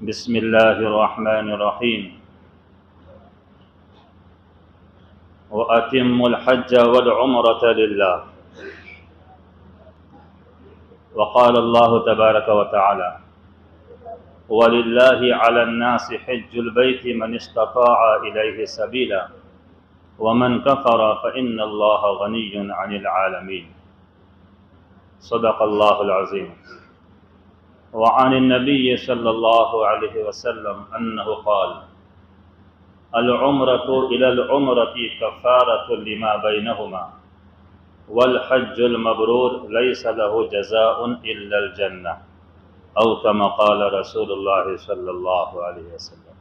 بسم الله الرحمن الرحيم وأتموا الحج والعمرة لله وقال الله تبارك وتعالى ولله على الناس حج البيت من استطاع إليه سبيلا ومن كفر فإن الله غني عن العالمين صدق الله العظيم وعن النبي صلى الله عليه وسلم أنه قال العمرة إلى العمرة كفارة لما بينهما والحج المبرور ليس له جزاء إلا الجنة أو كما قال رسول الله صلى الله عليه وسلم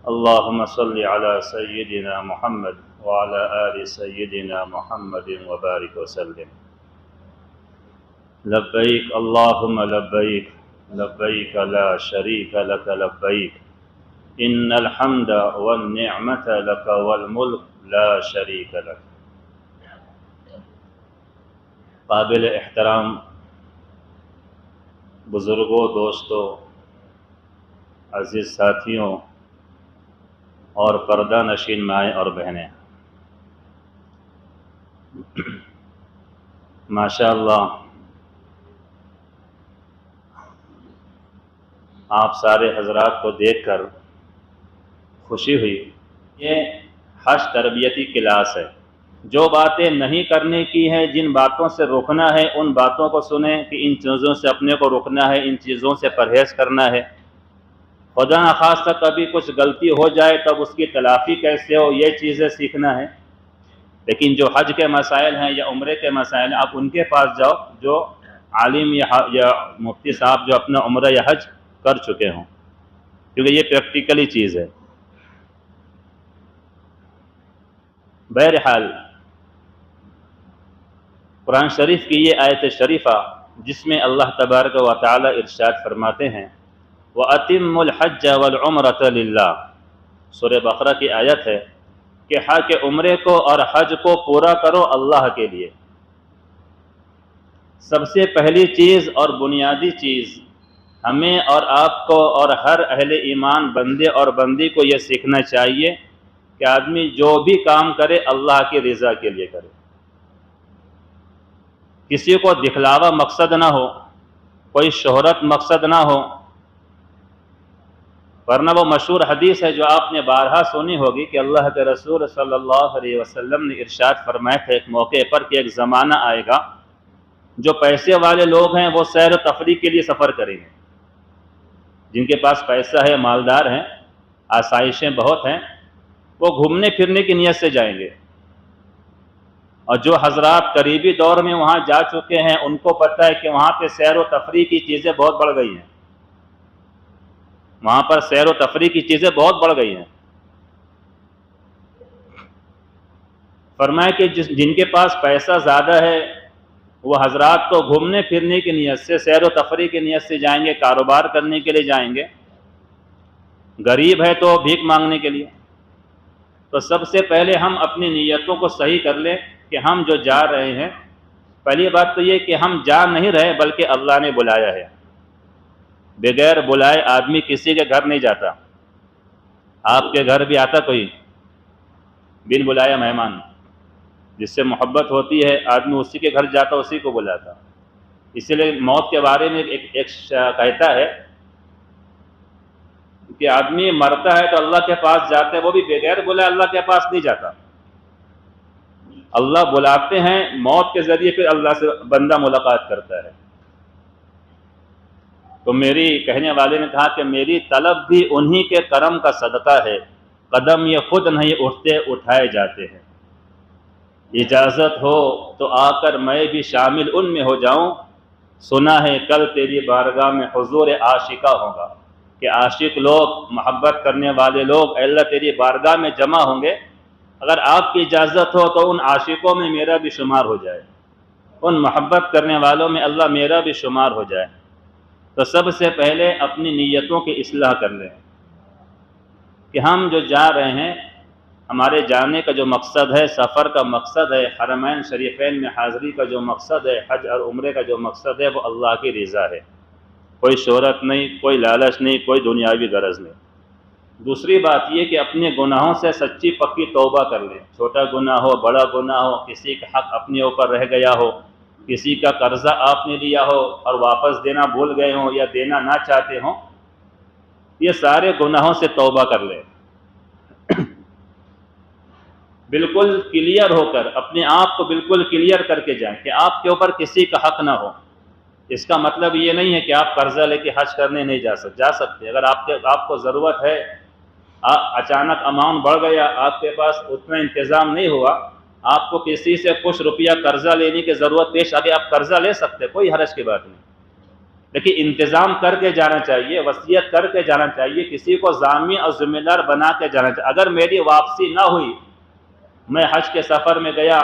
اللهم صل على سيدنا محمد وعلى آل سيدنا محمد وبارك وسلم لبيك اللهم لبيك لبيك لا شريك لك لبيك إن الحمد والنعمة لك والملك لا شريك لك قابل احترام بزرگوں، دوستوں، عزیز ساتھیوں اور پردہ نشین مائیں اور بہنیں، ماشاءاللہ آپ سارے حضرات کو دیکھ کر خوشی ہوئی۔ یہ حج تربیتی کلاس ہے۔ جو باتیں نہیں کرنے کی ہیں، جن باتوں سے روکنا ہے، ان باتوں کو سنیں کہ ان چیزوں سے اپنے کو روکنا ہے، ان چیزوں سے پرہیز کرنا ہے۔ خدا نخواستہ کبھی کچھ غلطی ہو جائے تب اس کی تلافی کیسے ہو، یہ چیزیں سیکھنا ہے۔ لیکن جو حج کے مسائل ہیں یا عمرے کے مسائل ہیں، آپ ان کے پاس جاؤ جو عالم یا مفتی صاحب جو اپنا عمرہ یا حج کر چکے ہوں، کیونکہ یہ پریکٹیکلی چیز ہے۔ بہرحال قرآن شریف کی یہ آیت شریفہ جس میں اللہ تبارک و تعالی ارشاد فرماتے ہیں وَأَتِمُّ الْحَجَّ وَالْعُمْرَةَ لِلَّهِ، سورہ بقرہ کی آیت ہے کہ حج عمرے کو اور حج کو پورا کرو اللہ کے لیے۔ سب سے پہلی چیز اور بنیادی چیز ہمیں اور آپ کو اور ہر اہل ایمان بندے اور بندی کو یہ سیکھنا چاہیے کہ آدمی جو بھی کام کرے اللہ کی رضا کے لیے کرے، کسی کو دکھلاوا مقصد نہ ہو، کوئی شہرت مقصد نہ ہو، ورنہ وہ مشہور حدیث ہے جو آپ نے بارہا سنی ہوگی کہ اللہ کے رسول صلی اللہ علیہ وسلم نے ارشاد فرمایا تھا ایک موقع پر کہ ایک زمانہ آئے گا جو پیسے والے لوگ ہیں وہ سیر و تفریح کے لیے سفر کریں گے، جن کے پاس پیسہ ہے، مالدار ہیں، آسائشیں بہت ہیں، وہ گھومنے پھرنے کی نیت سے جائیں گے۔ اور جو حضرات قریبی دور میں وہاں جا چکے ہیں ان کو پتہ ہے کہ وہاں پہ سیر و تفریح کی چیزیں بہت بڑھ گئی ہیں، وہاں پر سیر و تفریح کی چیزیں بہت بڑھ گئی ہیں۔ فرمایا کہ جن کے پاس پیسہ زیادہ ہے وہ حضرات تو گھومنے پھرنے کی نیت سے، سیر و تفریح کی نیت سے جائیں گے، کاروبار کرنے کے لیے جائیں گے، غریب ہے تو بھیک مانگنے کے لیے۔ تو سب سے پہلے ہم اپنی نیتوں کو صحیح کر لیں کہ ہم جو جا رہے ہیں، پہلی بات تو یہ کہ ہم جا نہیں رہے بلکہ اللہ نے بلایا ہے۔ بغیر بلائے آدمی کسی کے گھر نہیں جاتا۔ آپ کے گھر بھی آتا کوئی بن بلایا مہمان، جس سے محبت ہوتی ہے آدمی اسی کے گھر جاتا، اسی کو بلاتا۔ اسی لیے موت کے بارے میں ایک کہتا ہے کہ آدمی مرتا ہے تو اللہ کے پاس جاتا ہے، وہ بھی بغیر بلائے اللہ کے پاس نہیں جاتا۔ اللہ بلاتے ہیں، موت کے ذریعے پھر اللہ سے بندہ ملاقات کرتا ہے۔ تو میری کہنے والے نے کہا کہ میری طلب بھی انہی کے کرم کا صدقہ ہے، قدم یہ خود نہیں اٹھتے اٹھائے جاتے ہیں۔ اجازت ہو تو آ کر میں بھی شامل ان میں ہو جاؤں، سنا ہے کل تیری بارگاہ میں حضور عاشقہ ہوگا، کہ عاشق لوگ، محبت کرنے والے لوگ اے اللہ تیری بارگاہ میں جمع ہوں گے، اگر آپ کی اجازت ہو تو ان عاشقوں میں میرا بھی شمار ہو جائے، ان محبت کرنے والوں میں اللہ میرا بھی شمار ہو جائے۔ تو سب سے پہلے اپنی نیتوں کی اصلاح کر لیں کہ ہم جو جا رہے ہیں، ہمارے جانے کا جو مقصد ہے، سفر کا مقصد ہے، حرمین شریفین میں حاضری کا جو مقصد ہے، حج اور عمرے کا جو مقصد ہے، وہ اللہ کی رضا ہے۔ کوئی شہرت نہیں، کوئی لالچ نہیں، کوئی دنیاوی غرض نہیں۔ دوسری بات یہ کہ اپنے گناہوں سے سچی پکی توبہ کر لیں، چھوٹا گناہ ہو، بڑا گناہ ہو، کسی کا حق اپنے اوپر رہ گیا ہو، کسی کا قرضہ آپ نے لیا ہو اور واپس دینا بھول گئے ہوں یا دینا نہ چاہتے ہوں، یہ سارے گناہوں سے توبہ کر لیں، بالکل کلیئر ہو کر، اپنے آپ کو بالکل کلیئر کر کے جائیں کہ آپ کے اوپر کسی کا حق نہ ہو۔ اس کا مطلب یہ نہیں ہے کہ آپ قرضہ لے کے حج کرنے نہیں جا سکتے۔ اگر آپ کو ضرورت ہے، اچانک اماؤنٹ بڑھ گیا، آپ کے پاس اتنا انتظام نہیں ہوا، آپ کو کسی سے کچھ روپیہ قرضہ لینے کی ضرورت پیش آ گئی، آپ قرضہ لے سکتے، کوئی حرج کی بات نہیں، لیکن انتظام کر کے جانا چاہیے، وصیت کر کے جانا چاہیے، کسی کو ضامن اور ذمہ دار بنا کے جانا چاہیے۔ اگر میری واپسی نہ ہوئی، میں حج کے سفر میں گیا،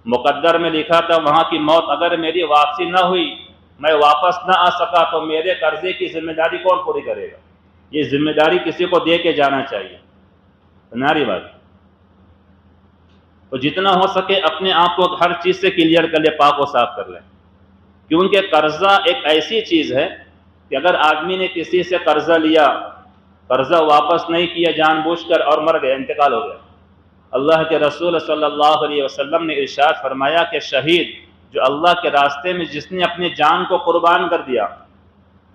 مقدر میں لکھا تھا وہاں کی موت، اگر میری واپسی نہ ہوئی، میں واپس نہ آ سکا، تو میرے قرضے کی ذمہ داری کون پوری کرے گا؟ یہ ذمہ داری کسی کو دے کے جانا چاہیے، ناری بات۔ تو جتنا ہو سکے اپنے آپ کو ہر چیز سے کلیئر کر لے، پاک و صاف کر لیں، کیونکہ قرضہ ایک ایسی چیز ہے کہ اگر آدمی نے کسی سے قرضہ لیا، قرضہ واپس نہیں کیا جان بوجھ کر اور مر گیا، انتقال ہو گیا، اللہ کے رسول صلی اللہ علیہ وسلم نے ارشاد فرمایا کہ شہید جو اللہ کے راستے میں جس نے اپنی جان کو قربان کر دیا،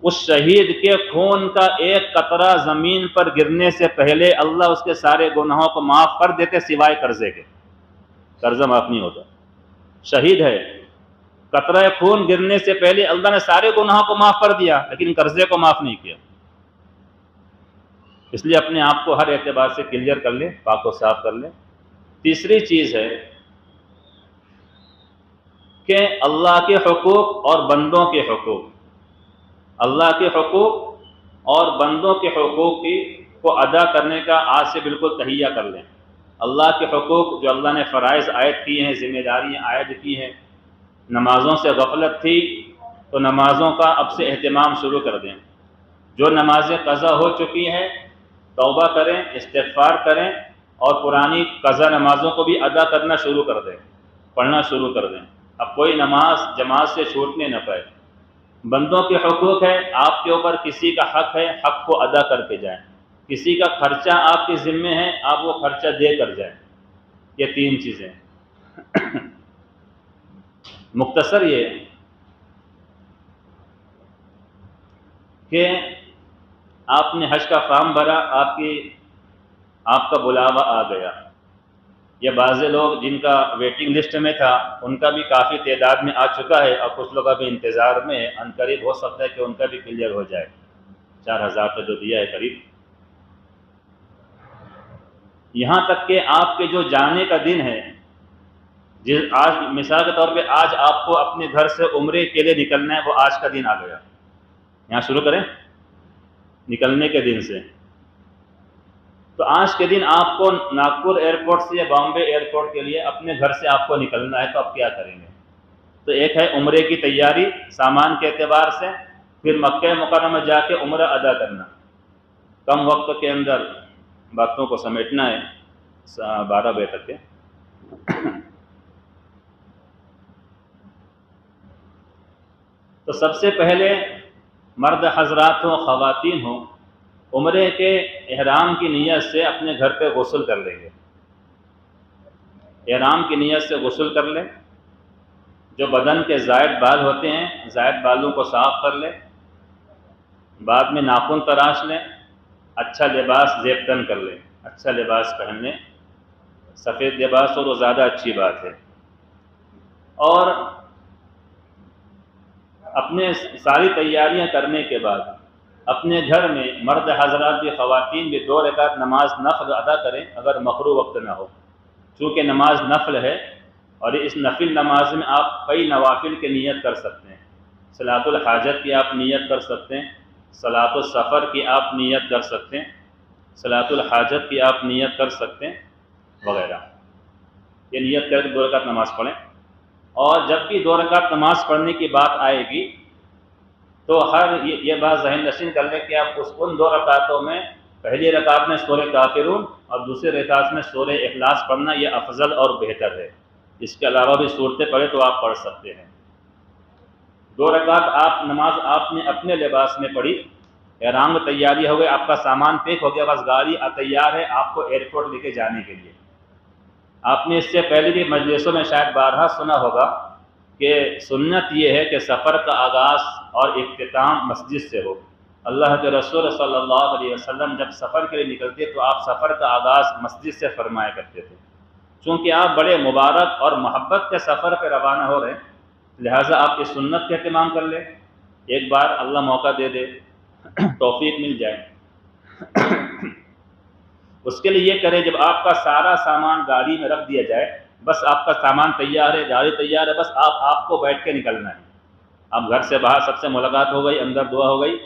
اس شہید کے خون کا ایک قطرہ زمین پر گرنے سے پہلے اللہ اس کے سارے گناہوں کو معاف کر دیتے سوائے قرضے کے۔ قرضہ معاف نہیں ہوتا، شہید ہے، قطرہ خون گرنے سے پہلے اللہ نے سارے گناہوں کو معاف کر دیا لیکن قرضے کو معاف نہیں کیا۔ اس لیے اپنے آپ کو ہر اعتبار سے کلیئر کر لیں، پاک و صاف کر لیں۔ تیسری چیز ہے کہ اللہ کے حقوق اور بندوں کے حقوق، اللہ کے حقوق اور بندوں کے حقوق کو ادا کرنے کا آج سے بالکل تہیہ کر لیں۔ اللہ کے حقوق جو اللہ نے فرائض عائد کیے ہیں، ذمہ داریاں عائد کی ہیں، نمازوں سے غفلت تھی تو نمازوں کا اب سے اہتمام شروع کر دیں، جو نمازیں قضا ہو چکی ہیں توبہ کریں، استغفار کریں اور پرانی قضا نمازوں کو بھی ادا کرنا شروع کر دیں، پڑھنا شروع کر دیں، اب کوئی نماز جماعت سے چھوٹنے نہ پائے۔ بندوں کے حقوق ہے، آپ کے اوپر کسی کا حق ہے، حق کو ادا کر کے جائیں، کسی کا خرچہ آپ کے ذمے ہے، آپ وہ خرچہ دے کر جائیں۔ یہ تین چیزیں مختصر یہ کہ آپ نے حج کا فارم بھرا، آپ کا بلاوا آ گیا، یہ بعض لوگ جن کا ویٹنگ لسٹ میں تھا ان کا بھی کافی تعداد میں آ چکا ہے اور کچھ لوگ ابھی انتظار میں ہے، عنقریب ہو سکتا ہے کہ ان کا بھی کلیئر ہو جائے۔ 4000 تو جو دیا ہے قریب، یہاں تک کہ آپ کے جو جانے کا دن ہے، آج مثال کے طور پہ آج آپ کو اپنے گھر سے عمرے کے لیے نکلنا ہے، وہ آج کا دن آ گیا، یہاں شروع کریں نکلنے کے دن سے۔ تو آج کے دن آپ کو ناگپور ایئرپورٹ سے یا بامبے ایئرپورٹ کے لیے اپنے گھر سے آپ کو نکلنا ہے، تو آپ کیا کریں گے؟ تو ایک ہے عمرے کی تیاری سامان کے اعتبار سے، پھر مکہ مکرمہ جا کے عمرہ ادا کرنا، کم وقت کے اندر باتوں کو سمیٹنا ہے، 12 بجے تک کے۔ تو سب سے پہلے مرد حضرات ہوں خواتین ہوں، عمرے کے احرام کی نیت سے اپنے گھر پہ غسل کر لیں گے، احرام کی نیت سے غسل کر لیں، جو بدن کے زائد بال ہوتے ہیں زائد بالوں کو صاف کر لیں، بعد میں ناخن تراش لیں، اچھا لباس زیب تن کر لیں، اچھا لباس پہن لیں، سفید لباس ہو تو زیادہ اچھی بات ہے، اور اپنے ساری تیاریاں کرنے کے بعد اپنے گھر میں مرد حضرات بھی خواتین بھی 2 رکعت نماز نفل ادا کریں اگر مکروہ وقت نہ ہو، چونکہ نماز نفل ہے اور اس نفل نماز میں آپ کئی نوافل کی نیت کر سکتے ہیں، صلاۃ الحاجت کی آپ نیت کر سکتے ہیں، صلاۃ السفر کی آپ نیت کر سکتے ہیں، صلاۃ الحاجت کی آپ نیت کر سکتے ہیں وغیرہ، یہ نیت کر کے 2 رکعت نماز پڑھیں۔ اور جب بھی 2 رکعت نماز پڑھنے کی بات آئے گی تو یہ بات ذہن نشین کر لیں کہ آپ ان 2 رکعتوں میں پہلی رکعت میں سورہ کافرون اور دوسری رکعت میں سورہ اخلاص پڑھنا یہ افضل اور بہتر ہے، اس کے علاوہ بھی صورتیں پڑھے تو آپ پڑھ سکتے ہیں۔ 2 رکعت آپ نماز آپ نے اپنے لباس میں پڑھی، احرام میں تیاری ہو گئی، آپ کا سامان پیک ہو گیا، بس گاڑی تیار ہے آپ کو ایئرپورٹ لے کے جانے کے لیے۔ آپ نے اس سے پہلے بھی مجلسوں میں شاید بارہا سنا ہوگا کہ سنت یہ ہے کہ سفر کا آغاز اور اختتام مسجد سے ہو۔ اللہ کے رسول صلی اللہ علیہ وسلم جب سفر کے لیے نکلتے تو آپ سفر کا آغاز مسجد سے فرمایا کرتے تھے۔ چونکہ آپ بڑے مبارک اور محبت کے سفر پہ روانہ ہو رہے ہیں، لہٰذا آپ اس سنت کا اہتمام کر لیں۔ ایک بار اللہ موقع دے دے، توفیق مل جائے، اس کے لیے یہ کریں جب آپ کا سارا سامان گاڑی میں رکھ دیا جائے، بس آپ کا سامان تیار ہے، گاڑی تیار ہے، بس آپ کو بیٹھ کے نکلنا ہے۔ آپ گھر سے باہر سب سے ملاقات ہو گئی، اندر دعا ہو گئی،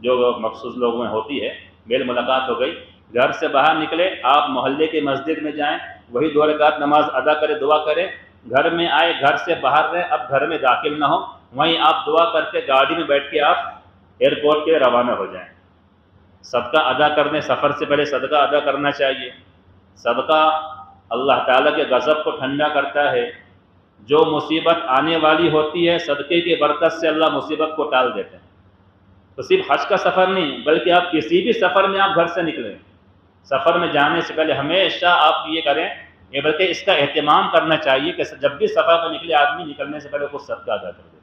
جو مخصوص لوگوں میں ہوتی ہے، میل ملاقات ہو گئی، گھر سے باہر نکلے، آپ محلے کی مسجد میں جائیں، وہی 2 رکعت نماز ادا کرے، دعا کریں، گھر میں آئے، گھر سے باہر رہیں، اب گھر میں داخل نہ ہو، وہیں آپ دعا کر کے گاڑی میں بیٹھ کے آپ ایئرپورٹ کے روانہ ہو جائیں۔ صدقہ ادا کرنے، سفر سے پہلے صدقہ ادا کرنا چاہیے۔ صدقہ اللہ تعالیٰ کے غضب کو ٹھنڈا کرتا ہے۔ جو مصیبت آنے والی ہوتی ہے، صدقے کی برکت سے اللہ مصیبت کو ٹال دیتے ہیں۔ تو صرف حج کا سفر نہیں، بلکہ آپ کسی بھی سفر میں آپ گھر سے نکلیں، سفر میں جانے سے پہلے ہمیشہ آپ یہ کریں، یہ بلکہ اس کا اہتمام کرنا چاہیے کہ جب بھی سفر پہ نکلے آدمی، نکلنے سے پہلے کچھ صدقہ ادا کر دے۔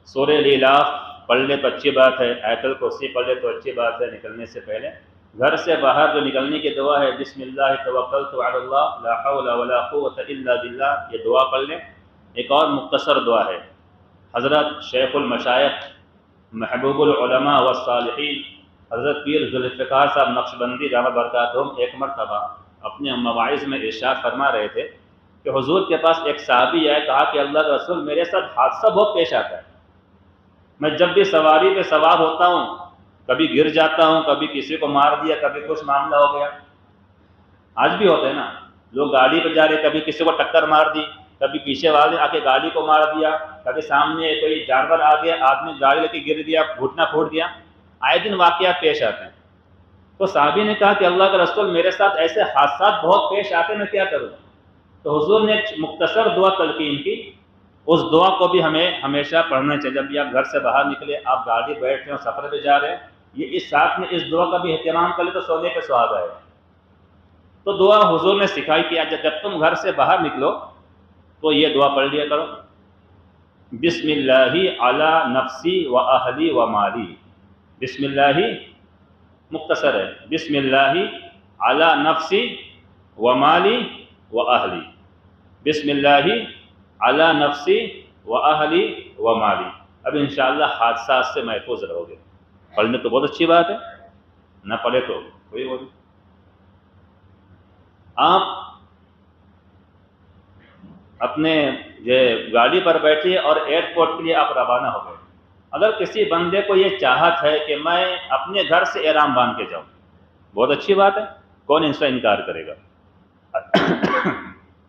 سورہ الاعلاف پڑھ لے تو اچھی بات ہے، آیت الکرسی پڑھ لے تو اچھی بات ہے نکلنے سے پہلے۔ گھر سے باہر جو نکلنے کی دعا ہے، بسم اللہ توکلت علی اللہ لا حول ولا قوۃ الا باللہ، یہ دعا پڑھ لیں۔ ایک اور مختصر دعا ہے، حضرت شیخ المشائخ محبوب العلماء والصالحین حضرت پیر ذوالفقار صاحب نقشبندی دامت برکاتہم ایک مرتبہ اپنے مواعظ میں ارشاد فرما رہے تھے کہ حضور کے پاس ایک صحابی آئے، کہا کہ اللہ کے رسول میرے ساتھ حادثہ بہت پیش آتا ہے، میں جب بھی سواری پہ سوار ہوتا ہوں کبھی گر جاتا ہوں، کبھی کسی کو مار دیا، کبھی کچھ معاملہ ہو گیا۔ آج بھی ہوتے ہیں نا، لوگ گاڑی پہ جا رہے، کبھی کسی کو ٹکر مار دی، کبھی پیچھے والے آ کے گاڑی کو مار دیا، کبھی سامنے کوئی جانور آ گیا، آدمی گاڑی لے کے گر دیا، گھٹنا پھوڑ دیا، آئے دن واقعات پیش آتے ہیں۔ تو صحابی نے کہا کہ اللہ کا رسول میرے ساتھ ایسے حادثات بہت پیش آتے ہیں، میں کیا کروں؟ تو حضور نے ایک مختصر دعا تلقین کی، اس دعا کو بھی ہمیں ہمیشہ پڑھنا چاہیے۔ جب بھی آپ گھر سے باہر نکلے، آپ گاڑی بیٹھ رہے ہیں، سفر پہ جا رہے ہیں، یہ اس ساتھ میں اس دعا کا بھی اہتمام کر لیں تو سونے پہ سہاگا ہے۔ تو دعا حضور نے سکھائی کہ جب تم گھر سے باہر نکلو تو یہ دعا پڑھ لیا کرو، بسم اللہ علی نفسی و اہلی و مالی۔ بسم اللہ مختصر ہے، بسم اللہ علی نفسی و مالی و اہلی، بسم اللہ علی نفسی و اہلی و مالی۔ اب انشاءاللہ حادثات سے محفوظ رہو گے۔ پڑھنے تو بہت اچھی بات ہے، نہ پڑھے تو کوئی وہ نہیں۔ آپ اپنے گاڑی پر بیٹھے اور ایئرپورٹ کے لیے آپ روانہ ہو گئے۔ اگر کسی بندے کو یہ چاہت ہے کہ میں اپنے گھر سے احرام باندھ کے جاؤں، بہت اچھی بات ہے، کون ان سے انکار کرے گا؟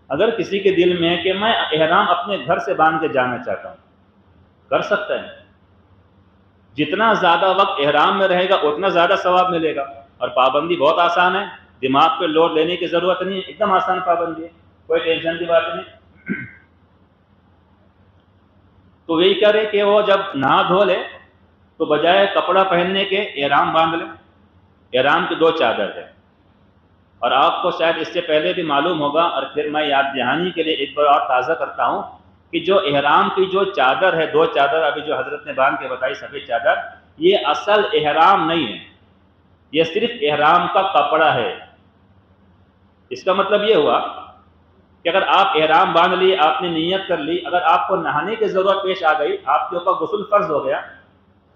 اگر کسی کے دل میں ہے کہ میں احرام اپنے گھر سے باندھ کے جانا چاہتا ہوں، کر سکتا ہے۔ جتنا زیادہ وقت احرام میں رہے گا اتنا زیادہ ثواب ملے گا، اور پابندی بہت آسان ہے، دماغ پہ لوڈ لینے کی ضرورت نہیں ہے، ایک دم آسان پابندی ہے، کوئی ٹینشن کی بات نہیں۔ تو یہی کرے کہ وہ جب نہا دھو لے تو بجائے کپڑا پہننے کے احرام باندھ لے۔ احرام کی 2 چادر ہے، اور آپ کو شاید اس سے پہلے بھی معلوم ہوگا، اور پھر میں یاد دہانی کے لیے ایک بار اور تازہ کرتا ہوں کہ جو احرام کی جو چادر ہے، 2 چادر ابھی جو حضرت نے باندھ کے بتائی، سفید چادر، یہ اصل احرام نہیں ہے، یہ صرف احرام کا کپڑا ہے۔ اس کا مطلب یہ ہوا کہ اگر آپ احرام باندھ لیے، آپ نے نیت کر لی، اگر آپ کو نہانے کی ضرورت پیش آ گئی، آپ کے اوپر غسل فرض ہو گیا،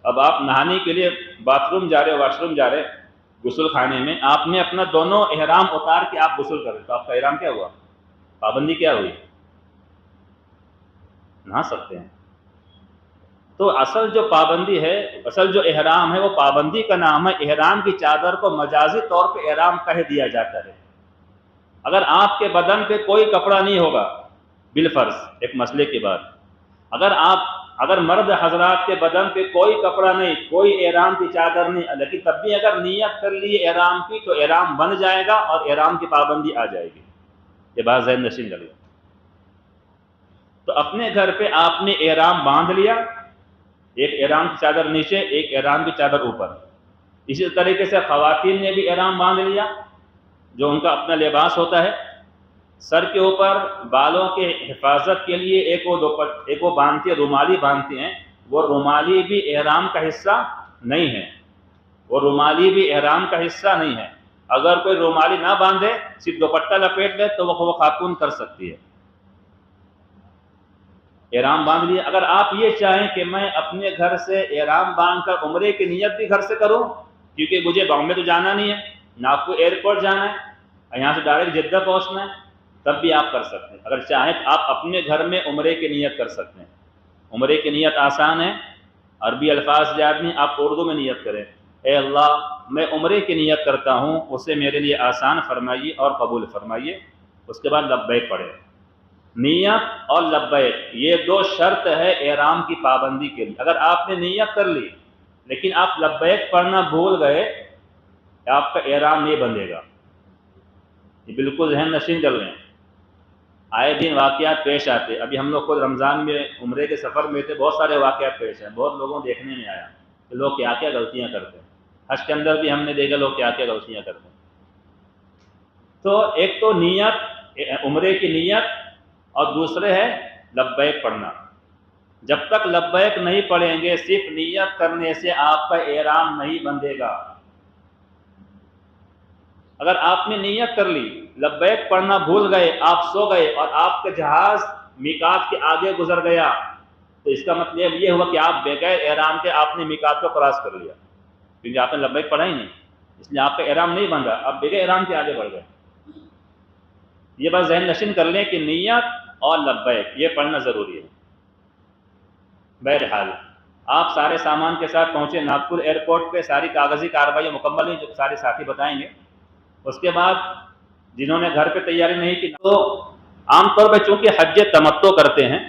اب آپ نہانے کے لیے باتھ روم جا رہے، واش روم جا رہے، غسل خانے میں، آپ نے اپنا دونوں احرام اتار کے آپ غسل کریں، تو آپ کا احرام کیا ہوا؟ پابندی کیا ہوئی؟ نہا سکتے ہیں۔ تو اصل جو پابندی ہے، اصل جو احرام ہے، وہ پابندی کا نام ہے۔ احرام کی چادر کو مجازی طور پہ احرام کہہ دیا جاتا ہے۔ اگر آپ کے بدن پہ کوئی کپڑا نہیں ہوگا بالفرض، ایک مسئلے کی بات، اگر مرد حضرات کے بدن پہ کوئی کپڑا نہیں، کوئی احرام کی چادر نہیں، لیکن تب بھی اگر نیت کر لی احرام کی تو احرام بن جائے گا اور احرام کی پابندی آ جائے گی۔ یہ بات ذہن نشین کر لیں۔ تو اپنے گھر پہ آپ نے احرام باندھ لیا، ایک احرام کی چادر نیچے، ایک احرام کی چادر اوپر. اسی طریقے سے خواتین نے بھی احرام باندھ لیا جو ان کا اپنا لباس ہوتا ہے. سر کے اوپر بالوں کے حفاظت کے لیے ایک وہ باندھتی ہے، رومالی باندھتی ہیں. وہ رومالی بھی احرام کا حصہ نہیں ہے، وہ رومالی بھی احرام کا حصہ نہیں ہے. اگر کوئی رومالی نہ باندھے، صرف دوپٹہ لپیٹ لے تو وہ خاتون کر سکتی ہے. احرام باندھ لیا. اگر آپ یہ چاہیں کہ میں اپنے گھر سے احرام باندھ کر عمرے کی نیت بھی گھر سے کروں، کیونکہ مجھے بامبے تو جانا نہیں ہے، ناگپور ایئرپورٹ جانا ہے، یہاں سے ڈائریکٹ جدہ پہنچنا ہے، تب بھی آپ کر سکتے ہیں. اگر چاہیں تو آپ اپنے گھر میں عمرے کی نیت کر سکتے ہیں. عمرے کی نیت آسان ہے، عربی الفاظ یاد نہیں، آپ اردو میں نیت کریں. اے اللہ میں عمرے کی نیت کرتا ہوں، اسے میرے لیے آسان فرمائیے اور قبول فرمائیے. اس کے بعد لبیک پڑھیں. نیت اور لبیک یہ دو شرط ہے احرام کی پابندی کے لیے. اگر آپ نے نیت کر لی لیکن آپ لبیک پڑھنا بھول گئے، آپ کا احرام نہیں بندھے گا. یہ بالکل ذہن نشین کر لیں. آئے دن واقعات پیش آتے. ابھی ہم لوگ خود رمضان میں عمرے کے سفر میں تھے، بہت سارے واقعات پیش ہیں. بہت لوگوں دیکھنے میں آیا کہ لوگ کیا کیا غلطیاں کرتے ہیں. حج کے اندر بھی ہم نے دیکھا لوگ کیا کیا غلطیاں کرتے ہیں. تو ایک تو نیت، عمرے کی نیت، اور دوسرے ہے لبیک پڑھنا. جب تک لبیک نہیں پڑھیں گے، صرف نیت کرنے سے آپ کا احرام نہیں بندھے گا. اگر آپ نے نیت کر لی، لبیک پڑھنا بھول گئے، آپ سو گئے اور آپ کا جہاز میقات کے آگے گزر گیا، تو اس کا مطلب یہ ہوا کہ آپ بغیر احرام کے آپ نے میقات کو کراس کر لیا، کیونکہ آپ نے لبیک پڑھا ہی نہیں، اس لیے آپ کا احرام نہیں بندھا، آپ بغیر احرام کے آگے بڑھ گئے. یہ بات ذہن نشین کر لیں کہ نیت اور لبیک یہ پڑھنا ضروری ہے. بہرحال آپ سارے سامان کے ساتھ پہنچے ناگپور ایئرپورٹ پہ. ساری کاغذی کارروائی مکمل ہوئی جو سارے ساتھی بتائیں گے. اس کے بعد جنہوں نے گھر پہ تیاری نہیں کی، تو عام طور پہ چونکہ حج تمتع کرتے ہیں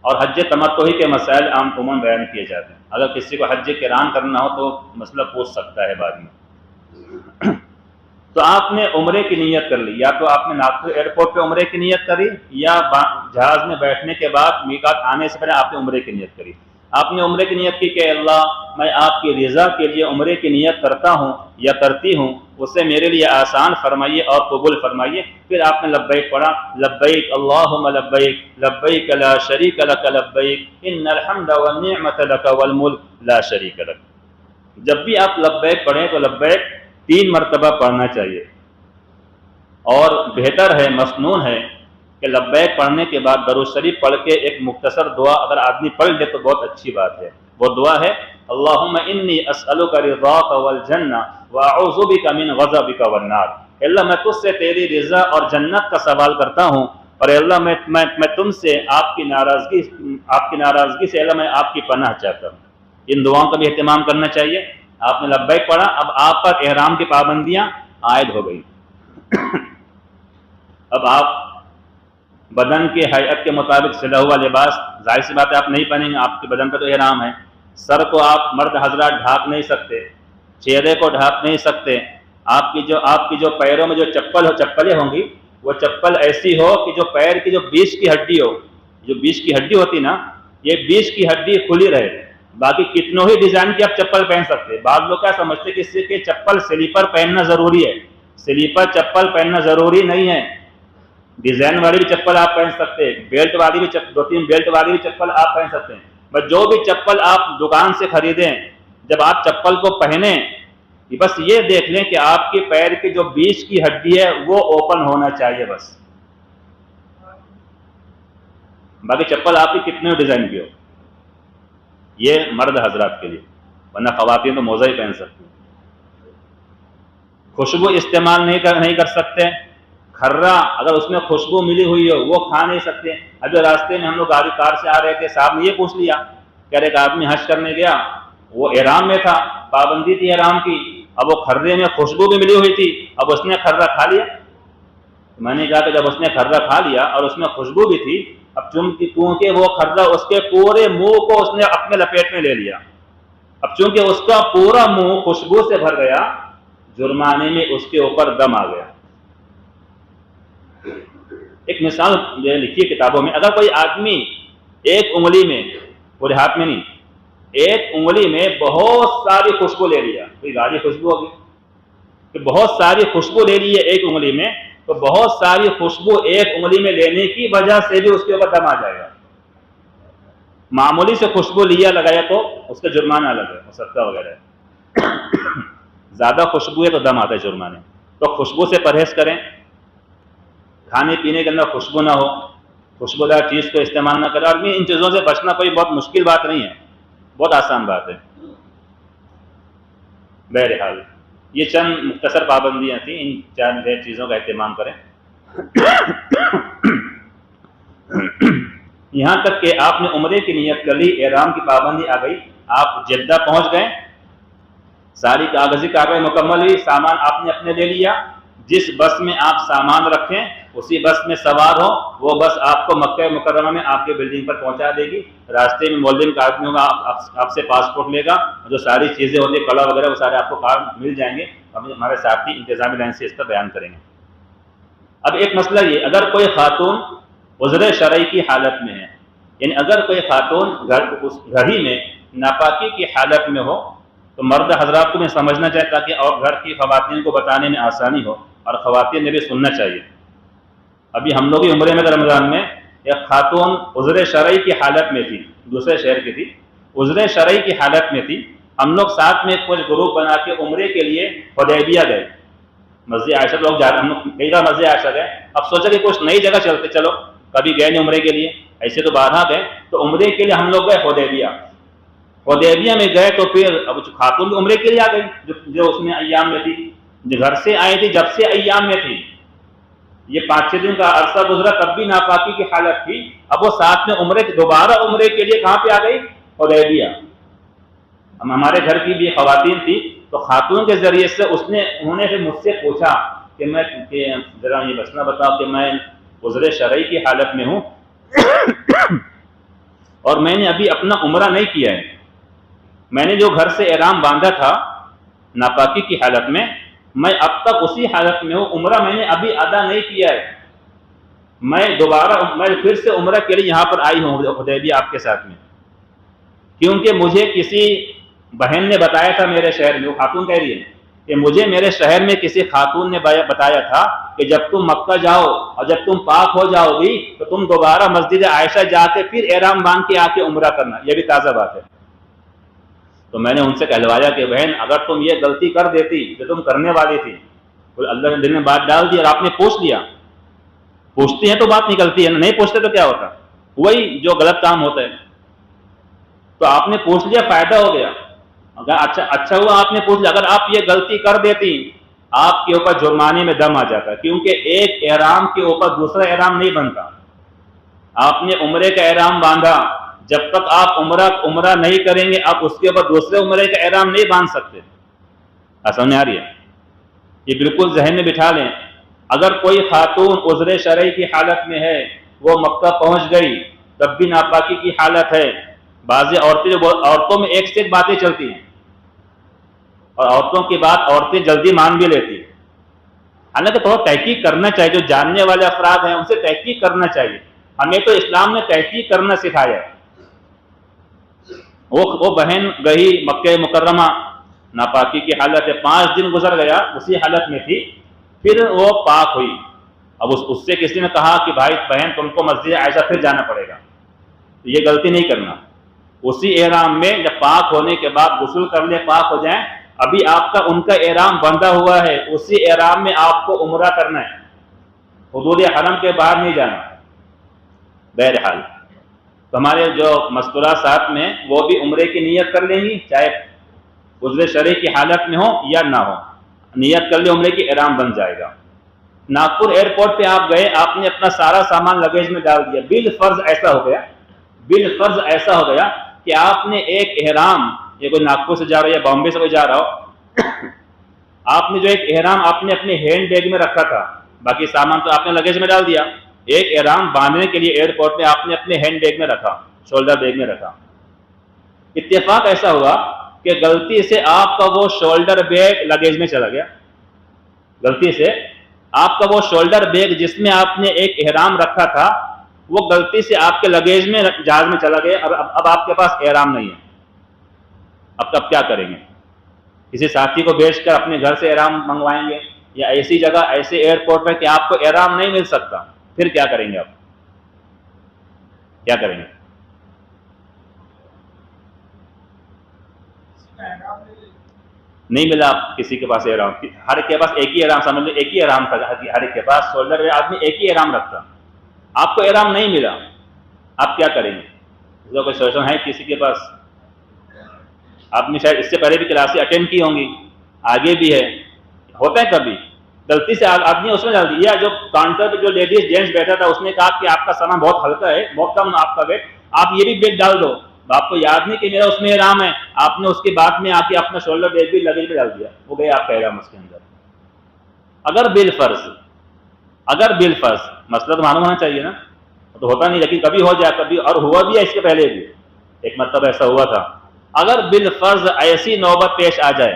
اور حج تمتعی کے مسائل عموماً بیان کیے جاتے ہیں. اگر کسی کو حج قران کرنا ہو تو مسئلہ پوچھ سکتا ہے بعد میں. تو آپ نے عمرے کی نیت کر لی، یا تو آپ نے ناگپور ایئرپورٹ پہ عمرے کی نیت کری، یا جہاز میں بیٹھنے کے بعد میقات آنے سے پہلے آپ نے عمرے کی نیت کری. آپ نے عمرے کی نیت کی کہ اللہ میں آپ کی رضا کے لیے عمرے کی نیت کرتا ہوں یا کرتی ہوں، اسے میرے لیے آسان فرمائیے اور قبول فرمائیے. پھر آپ نے لبیک پڑھا، لبیک اللہم لبیک لبیک لا شریک لک لبیک ان الحمد والنعمت لک والملک لا شریک لک. جب بھی آپ لبیک پڑھیں تو لبیک 3 مرتبہ پڑھنا چاہیے، اور بہتر ہے، مسنون ہے کہ لبیک پڑھنے کے بعد درود شریف پڑھ کے ایک مختصر دعا اگر آدمی پڑھ لے تو بہت اچھی بات ہے. وہ دعا ہے اللہم انی اسألک رضاک والجنہ واعوذ بک من غضبک والنار. اللہ میں تجھ سے تیری رضا اور جنت کا سوال کرتا ہوں، اور اللہ میں تم سے آپ کی ناراضگی سے اللہ میں آپ کی پناہ چاہتا ہوں. ان دعاؤں کا بھی اہتمام کرنا چاہیے. آپ نے لبیک پڑھا، اب آپ پر احرام کی پابندیاں عائد ہو گئی. اب آپ بدن کی ہیئت کے مطابق سلا ہوا لباس، ظاہر سی بات ہے آپ نہیں پہنیں گے، آپ کے بدن پہ تو احرام ہے. سر کو آپ مرد حضرات ڈھانپ نہیں سکتے، چہرے کو ڈھانپ نہیں سکتے. آپ کی جو پیروں میں جو چپلیں ہوں گی، وہ چپل ایسی ہو کہ جو پیر کی جو بیچ کی ہڈی ہو، جو بیچ کی ہڈی ہوتی نا، یہ بیچ کی ہڈی کھلی رہے. باقی کتنوں ہی ڈیزائن کی آپ چپل پہن سکتے. بعض لوگ کیا سمجھتے کہ اس سے کہ چپل سلیپر پہننا ضروری ہے. سلیپر چپل پہننا ضروری نہیں ہے. ڈیزائن والی بھی چپل آپ پہن سکتے ہیں، بیلٹ والی بھی 2-3 بیلٹ والی بھی چپل آپ پہن سکتے ہیں. بس جو بھی چپل آپ دکان سے خریدیں، جب آپ چپل کو پہنیں بس یہ دیکھ لیں کہ آپ کے پیر کی جو بیچ کی ہڈی ہے وہ اوپن ہونا چاہیے بس. باقی چپل آپ کی کتنے ڈیزائن کی ہو، یہ مرد حضرات کے لیے، ورنہ خواتین تو موزہ ہی پہن سکتی ہیں. خوشبو استعمال نہیں کر سکتے. کھرا اگر اس میں خوشبو ملی ہوئی ہو وہ کھا نہیں سکتے. ابھی راستے میں ہم لوگ کار سے آ رہے تھے، صاحب نے یہ پوچھ لیا کہ ایک آدمی حج کرنے گیا، وہ احرام میں تھا، پابندی تھی احرام کی، اب وہ کھرے میں خوشبو بھی ملی ہوئی تھی، اب اس نے کھرا کھا لیا. میں نے کہا کہ جب اس نے کھرا کھا لیا اور اس میں خوشبو بھی تھی، اب چونکہ وہ کھرا اس کے پورے منہ کو اس نے اپنے لپیٹ میں لے لیا، اب چونکہ اس کا پورا منہ خوشبو سے بھر گیا، جرمانے میں اس کے اوپر دم آ گیا. ایک مثال لکھی ہے کتابوں میں، اگر کوئی آدمی ایک انگلی میں، پورے ہاتھ میں نہیں، ایک انگلی میں بہت ساری خوشبو لے لیا، کوئی گاڑی خوشبو ہوگی کہ بہت ساری خوشبو لے لی ہے ایک انگلی میں، تو بہت ساری خوشبو ایک انگلی میں لینے کی وجہ سے بھی اس کے اوپر دم آ جائے گا۔ معمولی سے خوشبو لیا لگایا تو اس کا جرمانہ الگ ہے، صدقہ وغیرہ ہے۔ زیادہ خوشبو ہے تو دم آتا ہے، جرمانے۔ تو خوشبو سے پرہیز کریں، کھانے پینے کے اندر خوشبو نہ ہو، خوشبودار چیز کو استعمال نہ کریں۔ آدمی ان چیزوں سے بچنا کوئی بہت مشکل بات نہیں ہے، بہت آسان بات ہے۔ بہرحال یہ چند مختصر پابندیاں تھیں، ان چند چیزوں کا اہتمام کریں۔ یہاں تک کہ آپ نے عمرے کی نیت کر لی، احرام کی پابندی آ گئی، آپ جدہ پہنچ گئے، ساری کاغذی کارروائی مکمل ہوئی، سامان آپ نے اپنے لے لیا، جس بس میں آپ سامان رکھیں اسی بس میں سوار ہو، وہ بس آپ کو مکہ مکرمہ میں آپ کے بلڈنگ پر پہنچا دے گی۔ راستے میں مولم کا آدمی ہوگا، آپ سے پاسپورٹ لے گا، جو ساری چیزیں ہوتی ہیں کڑا وغیرہ وہ سارے آپ کو کارڈ مل جائیں گے۔ ہمارے ساتھی انتظامی لائن سے اس کا بیان کریں گے۔ اب ایک مسئلہ یہ، اگر کوئی خاتون عذر شرعی کی حالت میں ہے، یعنی اگر کوئی خاتون گھر ہی میں ناپاکی کی حالت میں ہو، تو مرد حضرات کو میں سمجھنا چاہیے تاکہ اور گھر کی خواتین کو بتانے میں آسانی ہو، اور خواتین نے بھی سننا چاہیے۔ ابھی ہم لوگ عمرے میں رمضان میں ایک خاتون عذر شرعی کی حالت میں تھی، دوسرے شہر کی تھی، عذر شرعی کی حالت میں تھی، ہم لوگ ساتھ میں کچھ گروپ بنا کے عمرے کے لیے حدیبیہ گئے، مسجد عائشہ لوگ جاتے، ہم لوگ کئی بار مسجد عائشہ گئے، اب سوچا کہ کچھ نئی جگہ چلتے، چلو کبھی گئے نہیں عمرے کے لیے، ایسے تو بارہا گئے، تو عمرے کے لیے ہم لوگ گئے حدیبیہ۔ حدیبیہ میں گئے تو پھر اب خاتون بھی عمرے کے لیے آ گئی، جو اس میں ایام میں تھی، جو گھر سے آئی تھی جب سے ایام میں تھی، یہ 5-6 دن کا عرصہ گزرا تب بھی ناپاکی کی حالت تھی، اب وہ ساتھ میں دوبارہ عمرے کے لیے کہاں پہ آ گئی؟ حدیبیہ۔ ہمارے گھر کی بھی خواتین تھی، تو خاتون کے ذریعے سے انہوں نے پھر مجھ سے پوچھا کہ میں ذرا یہ مسئلہ بتاؤ کہ میں عذر شرعی کی حالت میں ہوں اور میں نے ابھی اپنا عمرہ نہیں کیا ہے، میں نے جو گھر سے احرام باندھا تھا ناپاکی کی حالت میں اب تک اسی حالت میں ہوں، عمرہ میں نے ابھی ادا نہیں کیا ہے، میں پھر سے عمرہ کے لیے یہاں پر آئی ہوں حدیبیہ آپ کے ساتھ میں، کیونکہ مجھے کسی بہن نے بتایا تھا میرے شہر میں، وہ خاتون کہہ رہی ہے کہ مجھے میرے شہر میں کسی خاتون نے بتایا تھا کہ جب تم مکہ جاؤ اور جب تم پاک ہو جاؤ گی تو تم دوبارہ مسجد عائشہ جا کے پھر احرام باندھ کے آ کے عمرہ کرنا، یہ بھی تازہ بات ہے۔ تو میں نے ان سے کہلوایا کہ بہن اگر تم یہ غلطی کر دیتی جو تم کرنے والی تھی، تو اللہ نے دل میں بات ڈال دی اور آپ نے پوچھ لیا، پوچھتے ہیں تو بات نکلتی ہے، نہیں پوچھتے تو کیا ہوتا، وہی جو غلط کام ہوتا ہے، تو آپ نے پوچھ لیا، فائدہ ہو گیا، اگر اچھا ہوا آپ نے پوچھ لیا، اگر آپ یہ غلطی کر دیتی آپ کے اوپر جرمانے میں دم آ جاتا، کیونکہ ایک احرام کے اوپر دوسرا احرام نہیں بنتا۔ آپ نے عمرے کا احرام باندھا، جب تک آپ عمرہ نہیں کریں گے آپ اس کے اوپر دوسرے عمرے کا احرام نہیں باندھ سکتے۔ سمجھ آ رہی ہے؟ یہ بالکل ذہن میں بٹھا لیں، اگر کوئی خاتون عذر شرعی کی حالت میں ہے، وہ مکہ پہنچ گئی تب بھی ناپاکی کی حالت ہے، بعض عورتوں میں ایک سے ایک باتیں چلتی ہیں اور عورتوں کی بات عورتیں جلدی مان بھی لیتی ہیں، حالانکہ تھوڑا تحقیق کرنا چاہیے، جو جاننے والے افراد ہیں ان سے تحقیق کرنا چاہیے، ہمیں تو اسلام نے تحقیق کرنا سکھایا ہے۔ وہ بہن گئی مکہ مکرمہ، ناپاکی کی حالت ہے، 5 دن گزر گیا اسی حالت میں تھی، پھر وہ پاک ہوئی، اب اس سے کسی نے کہا کہ بھائی بہن تم کو مسجد عائشہ پھر جانا پڑے گا، تو یہ غلطی نہیں کرنا، اسی احرام میں جب پاک ہونے کے بعد غسل کر لے، پاک ہو جائیں، ابھی آپ کا ان کا احرام بندھا ہوا ہے، اسی احرام میں آپ کو عمرہ کرنا ہے، حدود حرم کے باہر نہیں جانا۔ بہرحال تو ہمارے جو مذکورات ساتھ میں وہ بھی عمرے کی نیت کر لیں گی، چاہے عذر شرعی کی حالت میں ہو یا نہ ہو، نیت کر لے عمرے کی احرام بن جائے گا۔ ناگپور ایئرپورٹ پہ آپ گئے، آپ نے اپنا سارا سامان لگیج میں ڈال دیا، بالفرض ایسا ہو گیا کہ آپ نے ایک احرام، یہ کوئی ناگپور سے جا رہا ہے یا بامبے سے کوئی جا رہا ہو، آپ نے جو ایک احرام آپ نے اپنے ہینڈ بیگ میں رکھا تھا، باقی سامان تو آپ نے لگیج میں ڈال دیا، ایک احرام باندھنے کے لیے ایئرپورٹ میں آپ نے اپنے ہینڈ بیگ میں رکھا، شولڈر بیگ میں رکھا، اتفاق ایسا ہوا کہ غلطی سے آپ کا وہ شولڈر بیگ لگیج میں چلا گیا، غلطی سے آپ کا وہ شولڈر بیگ جس میں آپ نے ایک احرام رکھا تھا وہ غلطی سے آپ کے لگیج میں جہاز میں چلا گیا، اب آپ کے پاس احرام نہیں ہے، اب کیا کریں گے؟ کسی ساتھی کو بھیج کر اپنے گھر سے احرام منگوائیں گے، یا ایسی جگہ ایسے ایئرپورٹ پہ کہ آپ کو احرام نہیں مل سکتا، پھر کیا کریں گے؟ آپ کیا کریں گے؟ نہیں ملا آپ کسی کے پاس احرام، ہر ایک کے پاس ایک ہی احرام، سمجھ لو ایک ہی احرام تھا، ہر ایک کے پاس شولڈر پہ آدمی ایک ہی احرام رکھتا، آپ کو احرام نہیں ملا، آپ کیا کریں گے؟ کوئی سولوشن ہے کسی کے پاس؟ آپ نے شاید اس سے پہلے بھی کلاسیں اٹینڈ کی ہوں گی، آگے بھی ہے، ہوتا ہے کبھی غلطی سے آدمی اس میں ڈال دیا، یا جو کاؤنٹر پہ جو لیڈیز جینٹس بیٹھا تھا اس نے کہا کہ آپ کا سامان بہت ہلکا ہے، بہت کم آپ کا ویٹ، آپ یہ بھی بیگ ڈال دو، آپ کو یاد نہیں کہ میرا اس میں احرام ہے، آپ نے اس کے بعد میں آ کے اپنا شولڈر بیگ بھی لگیج میں ڈال دیا، وہ گیا آپ کا احرام اس کے اندر۔ اگر بالفرض مسئلہ تو معلوم ہونا چاہیے نا، تو ہوتا نہیں، لیکن کبھی ہو جائے، کبھی اور ہوا بھی ہے اس کے پہلے بھی، ایک مرتبہ ایسا ہوا تھا۔ اگر بالفرض ایسی نوبت پیش آ جائے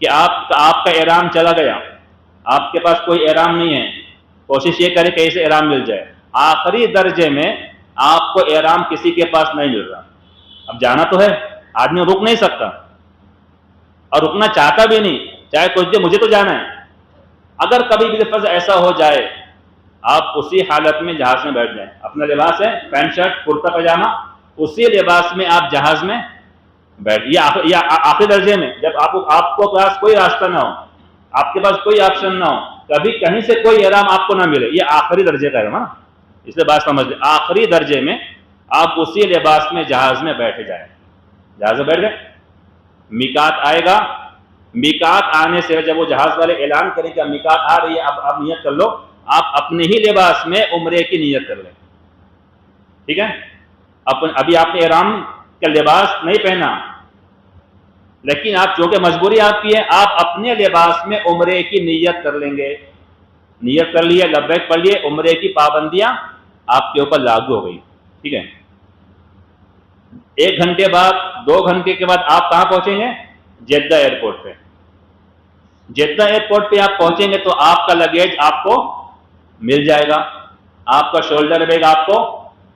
کہ آپ کا احرام چلا گیا، آپ کے پاس کوئی احرام نہیں ہے، کوشش یہ کرے کہ اسے احرام مل جائے، آخری درجے میں آپ کو احرام کسی کے پاس نہیں مل رہا، اب جانا تو ہے، آدمی رک نہیں سکتا اور رکنا چاہتا بھی نہیں، چاہے کچھ دے مجھے تو جانا ہے۔ اگر کبھی بالفرض ایسا ہو جائے، آپ اسی حالت میں جہاز میں بیٹھ جائیں، اپنا لباس ہے پینٹ شرٹ کرتا پاجامہ، اسی لباس میں آپ جہاز میں بیٹھ، یا آخری درجے میں جب آپ کو پاس کوئی راستہ نہ ہو، آپ کے پاس کوئی آپشن نہ ہو، کبھی کہیں سے کوئی احرام آپ کو نہ ملے، یہ آخری درجے کا ہے نا، اس لیے بات سمجھ لیں، آخری درجے میں آپ اسی لباس میں جہاز میں بیٹھ جائیں، جہاز میں بیٹھ گئے، میقات آئے گا، میقات آنے سے جب وہ جہاز والے اعلان کریں کہ میقات آ رہی ہے، اب نیت کر لو، آپ اپنے ہی لباس میں عمرے کی نیت کر لیں، ٹھیک ہے؟ ابھی آپ نے احرام کا لباس نہیں پہنا، لیکن آپ چونکہ مجبوری آپ کی ہے، آپ اپنے لباس میں عمرے کی نیت کر لیں گے، نیت کر لیے، لبیک پڑھ لیے، عمرے کی پابندیاں آپ کے اوپر لاگو ہو گئی، ٹھیک ہے؟ 1 گھنٹے بعد 2 گھنٹے کے بعد آپ کہاں پہنچیں گے؟ جدہ ایئرپورٹ پہ۔ جدہ ایئرپورٹ پہ آپ پہنچیں گے تو آپ کا لگیج آپ کو مل جائے گا، آپ کا شولڈر بیگ آپ کو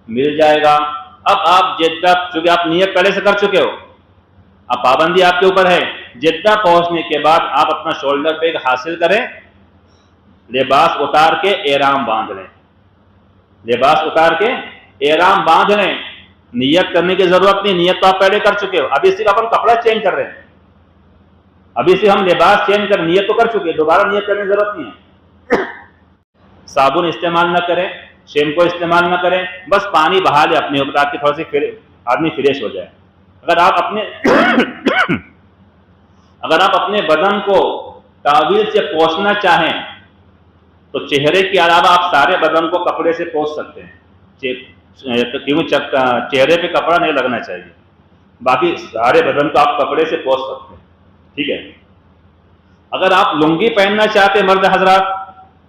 مل جائے گا۔ اب آپ جدہ، چونکہ آپ نیت پہلے سے کر چکے ہو، اب پابندی آپ کے اوپر ہے، جدہ پہنچنے کے بعد آپ اپنا شولڈر بیگ حاصل کریں، لباس اتار کے احرام باندھ لیں، لباس اتار کے احرام باندھ لیں، نیت کرنے کی ضرورت نہیں، نیت تو آپ پہلے کر چکے ہو، ابھی صرف اپن کپڑا چینج کر رہے ہیں، ابھی صرف ہم لباس چینج کر، نیت تو کر چکے، دوبارہ نیت کرنے کی ضرورت نہیں ہے۔ صابن استعمال نہ کریں، شیمپو استعمال نہ کریں، بس پانی بہا لیں اپنے اوپر تاکہ تھوڑا سی آدمی فریش ہو جائے۔ اگر آپ اپنے بدن کو ٹاویل سے پوچھنا چاہیں تو چہرے کے علاوہ آپ سارے بدن کو کپڑے سے پوچھ سکتے ہیں، کیونکہ چہرے پہ کپڑا نہیں لگنا چاہیے، باقی سارے بدن کو آپ کپڑے سے پوچھ سکتے ہیں، ٹھیک ہے؟ اگر آپ لنگی پہننا چاہتے ہیں، مرد حضرات،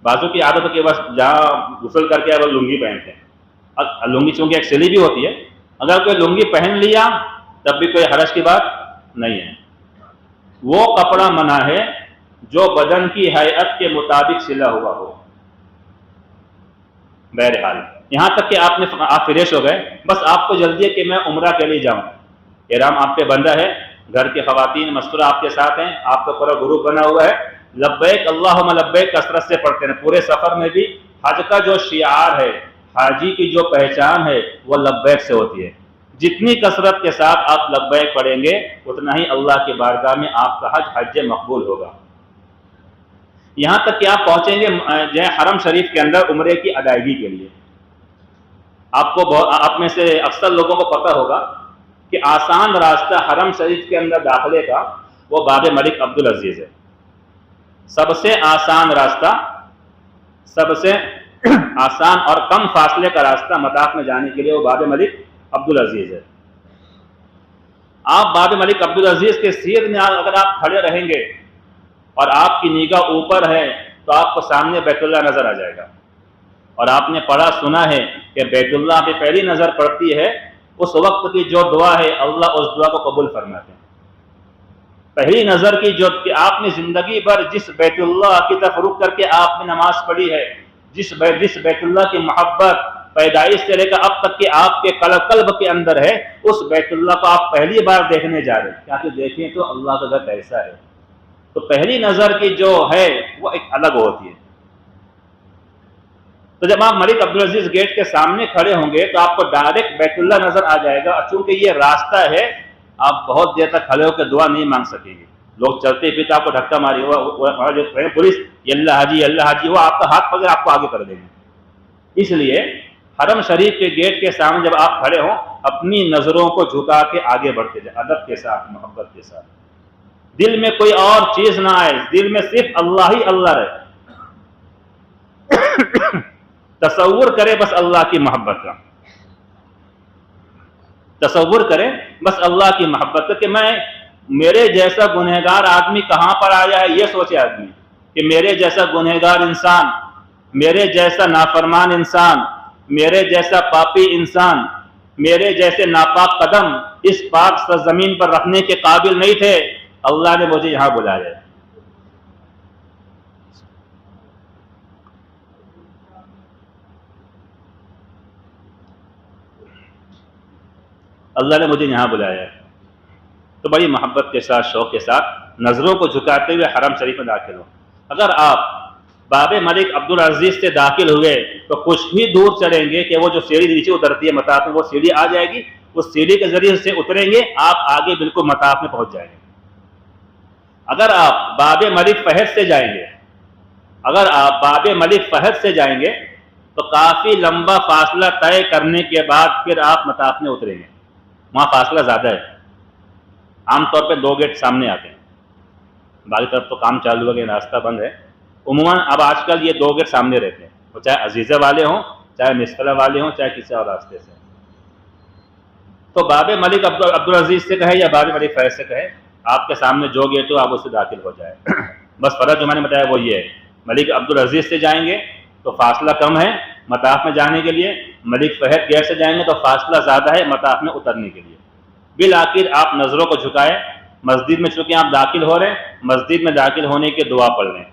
بازو کی عادت کہ بس جہاں غسل کر کے وہ لنگی پہنتے ہیں، لنگی چونکہ ایک سلی بھی ہوتی ہے، اگر کوئی لنگی پہن لیا تب بھی کوئی حرج کی بات نہیں ہے، وہ کپڑا منع ہے جو بدن کی ہیئت کے مطابق سلا ہوا ہو۔ بہرحال یہاں تک کہ آپ فریش ہو گئے، بس آپ کو جلدی ہے کہ میں عمرہ کے لیے جاؤں، احرام آپ پہ بندہ ہے، گھر کی خواتین مستورہ آپ کے ساتھ ہیں، آپ کا پورا گروپ بنا ہوا ہے، لبیک اللہم لبیک کثرت سے پڑھتے ہیں، پورے سفر میں بھی حج کا جو شعار ہے، حاجی کی جو پہچان ہے وہ لبیک سے ہوتی ہے، جتنی کثرت کے ساتھ آپ لبیک پڑھیں گے اتنا ہی اللہ کی بارگاہ میں آپ کا حج مقبول ہوگا۔ یہاں تک کہ آپ پہنچیں گے جو ہے حرم شریف کے اندر عمرے کی ادائیگی کے لیے، آپ میں سے اکثر لوگوں کو پتہ ہوگا کہ آسان راستہ حرم شریف کے اندر داخلے کا وہ باب ملک عبدالعزیز ہے، سب سے آسان راستہ، سب سے آسان اور کم فاصلے کا راستہ مطاف میں جانے کے لیے وہ باب ملک عبدالعزیز ہے۔ آپ باب ملک عبدالعزیز کے سیر میں اگر آپ کھڑے رہیں گے اور آپ کی نگاہ اوپر ہے تو آپ کو سامنے بیت اللہ نظر آ جائے گا، اور آپ نے پڑھا سنا ہے کہ بیت اللہ پہ پہلی نظر پڑتی ہے اس وقت کی جو دعا ہے اللہ اس دعا کو قبول فرماتے ہیں۔ پہلی نظر کی جو کہ آپ نے زندگی بھر جس بیت اللہ کی طرف رخ کر کے آپ نے نماز پڑھی ہے، جس بیت اللہ کی محبت پیدائش سے لے کر اب تک کہ آپ کے قلب کے اندر ہے، اس بیت اللہ کو آپ پہلی بار دیکھنے جا رہے ہیں، کیا کہ دیکھیں تو اللہ کا گھر کیسا ہے۔ تو پہلی نظر کی جو ہے وہ ایک الگ ہوتی ہے۔ تو جب آپ ملک عبدالعزیز گیٹ کے سامنے کھڑے ہوں گے تو آپ کو ڈائریکٹ بیت اللہ نظر آ جائے گا، اور چونکہ یہ راستہ ہے آپ بہت دیر تک کھڑے ہو کے دعا نہیں مانگ سکیں گے۔ لوگ چلتے پھرتے آپ کو دھکا ماری جو پولیس اللہ حاجی اللہ حاجی، وہ آپ کا ہاتھ پکڑ آپ کو آگے کر دیں گے۔ اس لیے حرم شریف کے گیٹ کے سامنے جب آپ کھڑے ہوں اپنی نظروں کو جھکا کے آگے بڑھتے جائیں، ادب کے ساتھ، محبت کے ساتھ، دل میں کوئی اور چیز نہ آئے، دل میں صرف اللہ ہی اللہ رہے۔ تصور کرے بس اللہ کی محبت کا، تصور کریں بس اللہ کی محبت کا، کہ میرے جیسا گنہگار آدمی کہاں پر آیا ہے، یہ سوچے آدمی کہ میرے جیسا گنہگار انسان، میرے جیسا نافرمان انسان، میرے جیسا پاپی انسان، میرے جیسے ناپاک قدم اس پاک سرزمین پر رکھنے کے قابل نہیں تھے، اللہ نے مجھے یہاں بلایا ہے۔ اللہ نے مجھے یہاں بلایا ہے۔ تو بڑی محبت کے ساتھ، شوق کے ساتھ نظروں کو جھکاتے ہوئے حرم شریف میں داخل ہو۔ اگر آپ باب ملک عبدالعزیز سے داخل ہوئے تو کچھ ہی دور چلیں گے کہ وہ جو سیڑھی نیچے اترتی ہے مطاف میں، وہ سیڑھی آ جائے گی، اس سیڑھی کے ذریعے سے اتریں گے، آپ آگے بالکل مطاف میں پہنچ جائیں گے۔ اگر آپ باب ملک فہد سے جائیں گے، اگر آپ باب ملک فہد سے جائیں گے تو کافی لمبا فاصلہ طے کرنے کے بعد پھر آپ مطاف میں اتریں گے، وہاں فاصلہ زیادہ ہے۔ عام طور پہ 2 گیٹ سامنے آتے ہیں، باقی طرف تو کام چالو ہو گیا، راستہ بند ہے۔ عموماً اب آج کل یہ 2 گیٹ سامنے رہتے ہیں، وہ چاہے عزیزہ والے ہوں، چاہے مسکلہ والے ہوں، چاہے کسی اور راستے سے۔ تو باب ملک عبدالعزیز سے کہے یا باب ملک فیض سے کہے، آپ کے سامنے جو گیٹ ہو آپ اس سے داخل ہو جائے۔ بس فرق جو میں نے بتایا وہ یہ ہے، ملک عبدالعزیز سے جائیں گے تو فاصلہ کم ہے مطاف میں جانے کے لیے، ملک فہد گیٹ سے جائیں گے تو فاصلہ زیادہ ہے مطاف میں اترنے کے لیے۔ بالآخر آپ نظروں کو جھکائے، مسجد میں چونکہ آپ داخل ہو رہے ہیں، مسجد میں داخل ہونے کی دعا پڑھ لیں،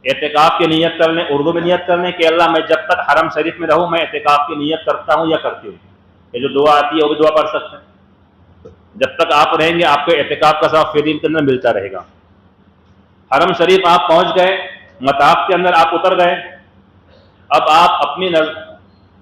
اعتکاف کی نیت کر لیں، اردو میں نیت کر لیں کہ اللہ میں جب تک حرم شریف میں رہوں میں اعتکاف کی نیت کرتا ہوں یا کرتی ہوں۔ یہ جو دعا آتی ہے وہ بھی دعا پڑھ سکتے ہیں۔ جب تک آپ رہیں گے آپ کو اعتکاف کا ثواب فی دین کے اندر ملتا رہے گا۔ حرم شریف آپ پہنچ گئے، مطاف کے اندر آپ اتر گئے، اب آپ اپنی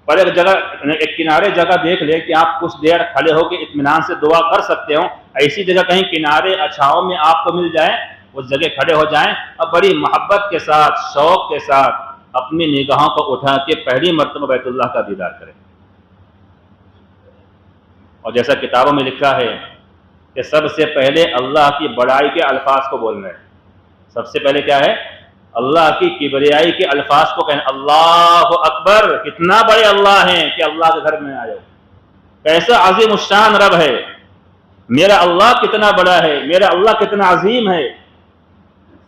پر ایک جگہ، ایک کنارے جگہ دیکھ لیں کہ آپ کچھ دیر کھڑے ہو کے اطمینان سے دعا کر سکتے ہو۔ ایسی جگہ کہیں کنارے اچھاؤں میں آپ کو مل جائے، اس جگہ کھڑے ہو جائیں اور بڑی محبت کے ساتھ، شوق کے ساتھ اپنی نگاہوں کو اٹھا کے پہلی مرتبہ بیت اللہ کا دیدار کریں۔ اور جیسا کتابوں میں لکھا ہے کہ سب سے پہلے اللہ کی بڑائی کے الفاظ کو بولنا ہے۔ سب سے پہلے کیا ہے؟ اللہ کی کبریائی کے الفاظ کو کہنا، اللہ اکبر، کتنا بڑے اللہ ہیں کہ اللہ کے گھر میں آئے ہو، کیسا عظیم الشان رب ہے، میرا اللہ کتنا بڑا ہے، میرا اللہ کتنا عظیم ہے۔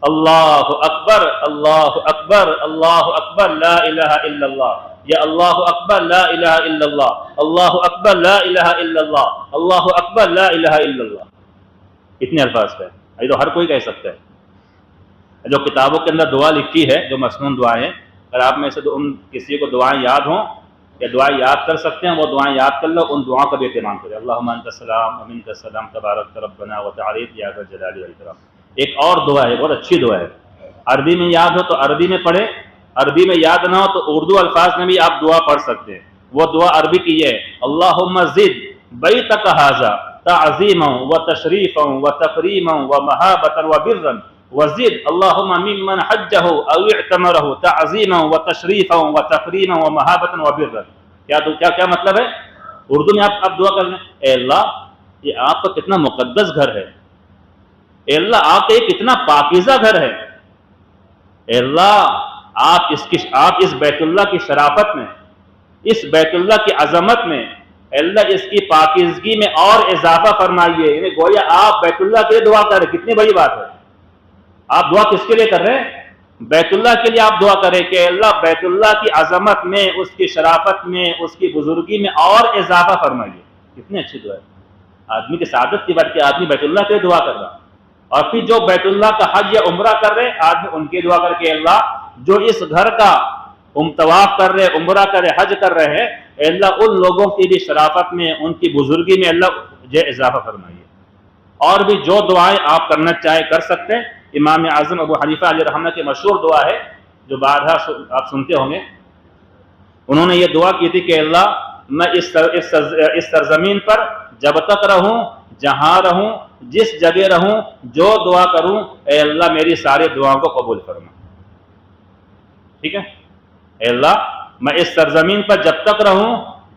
اللہ اکبر، اللہ اکبر، اللہ اکبر، لا الہ الا اللہ، یا اللہ اکبر لا الہ الا اللہ، اللہ اکبر لا الہ الا اللہ، اللہ اکبر لا الہ الا اللہ۔ اتنے الفاظ کا ہے، یہ تو ہر کوئی کہہ سکتا ہے۔ جو کتابوں کے اندر دعا لکھی ہے، جو مسنون دعائیں، اگر آپ میں سے کسی کو دعائیں یاد ہوں یا دعائیں یاد کر سکتے ہیں وہ دعائیں یاد کر لو، ان دعاؤں کا بھی اہتمام کریں۔ اللہم انت السلام و منک السلام تبارک ربنا وتعالیٰ یا ذا الجلال والاکرام۔ ایک اور دعا ہے، بہت اچھی دعا ہے، عربی میں یاد ہو تو عربی میں پڑھیں، عربی میں یاد نہ ہو تو اردو الفاظ میں بھی آپ دعا پڑھ سکتے ہیں۔ وہ دعا عربی کی ہے، اللہم زد بیتک ھذا تعظیما وتشریفا وتکریما ومحابۃ وبرا وزد اللہم ممن حجہ او اعتمرہ تعظیما وتشریفا وتکریما ومحابۃ وبرا۔ کیا مطلب ہے؟ اردو میں آپ دعا کر لیں، اے اللہ یہ آپ کا کتنا مقدس گھر ہے، اے اللہ آپ کا یہ کتنا پاکیزہ گھر ہے، اے اللہ آپ اس بیت اللہ کی شرافت میں، اس بیت اللہ کی عظمت میں، اے اللہ اس کی پاکیزگی میں اور اضافہ فرمائیے۔ یعنی گویا آپ بیت اللہ کے لیے دعا کر رہے، کتنی بڑی بات ہے۔ آپ دعا کس کے لیے کر رہے ہیں؟ بیت اللہ کے لیے آپ دعا کریں کہ اے اللہ بیت اللہ کی عظمت میں، اس کی شرافت میں، اس کی بزرگی میں اور اضافہ فرمائیے۔ کتنی اچھی دعا ہے، آدمی کی سعادت کی بات کہ آدمی بیت اللہ کے لیے دعا کر رہا۔ اور پھر جو بیت اللہ کا حج یا عمرہ کر رہے آدمی ان کی دعا کر کے اللہ جو اس گھر کا طواف کر رہے عمرہ کر رہے حج کر رہے ہیں اے اللہ ان لوگوں کی بھی شرافت میں ان کی بزرگی میں اللہ جو اضافہ فرمائیے. اور بھی جو دعائیں آپ کرنا چاہے کر سکتے ہیں. امام اعظم ابو حنیفہ علیہ رحمہ کی مشہور دعا ہے جو بارہا آپ سنتے ہوں گے. انہوں نے یہ دعا کی تھی کہ اللہ میں اس سرزمین پر جب تک رہوں جہاں رہوں جس جگہ رہوں جو دعا کروں اے اللہ میری ساری دعاؤں کو قبول فرما. ٹھیک ہے. اے اللہ میں اس سرزمین پر جب تک رہوں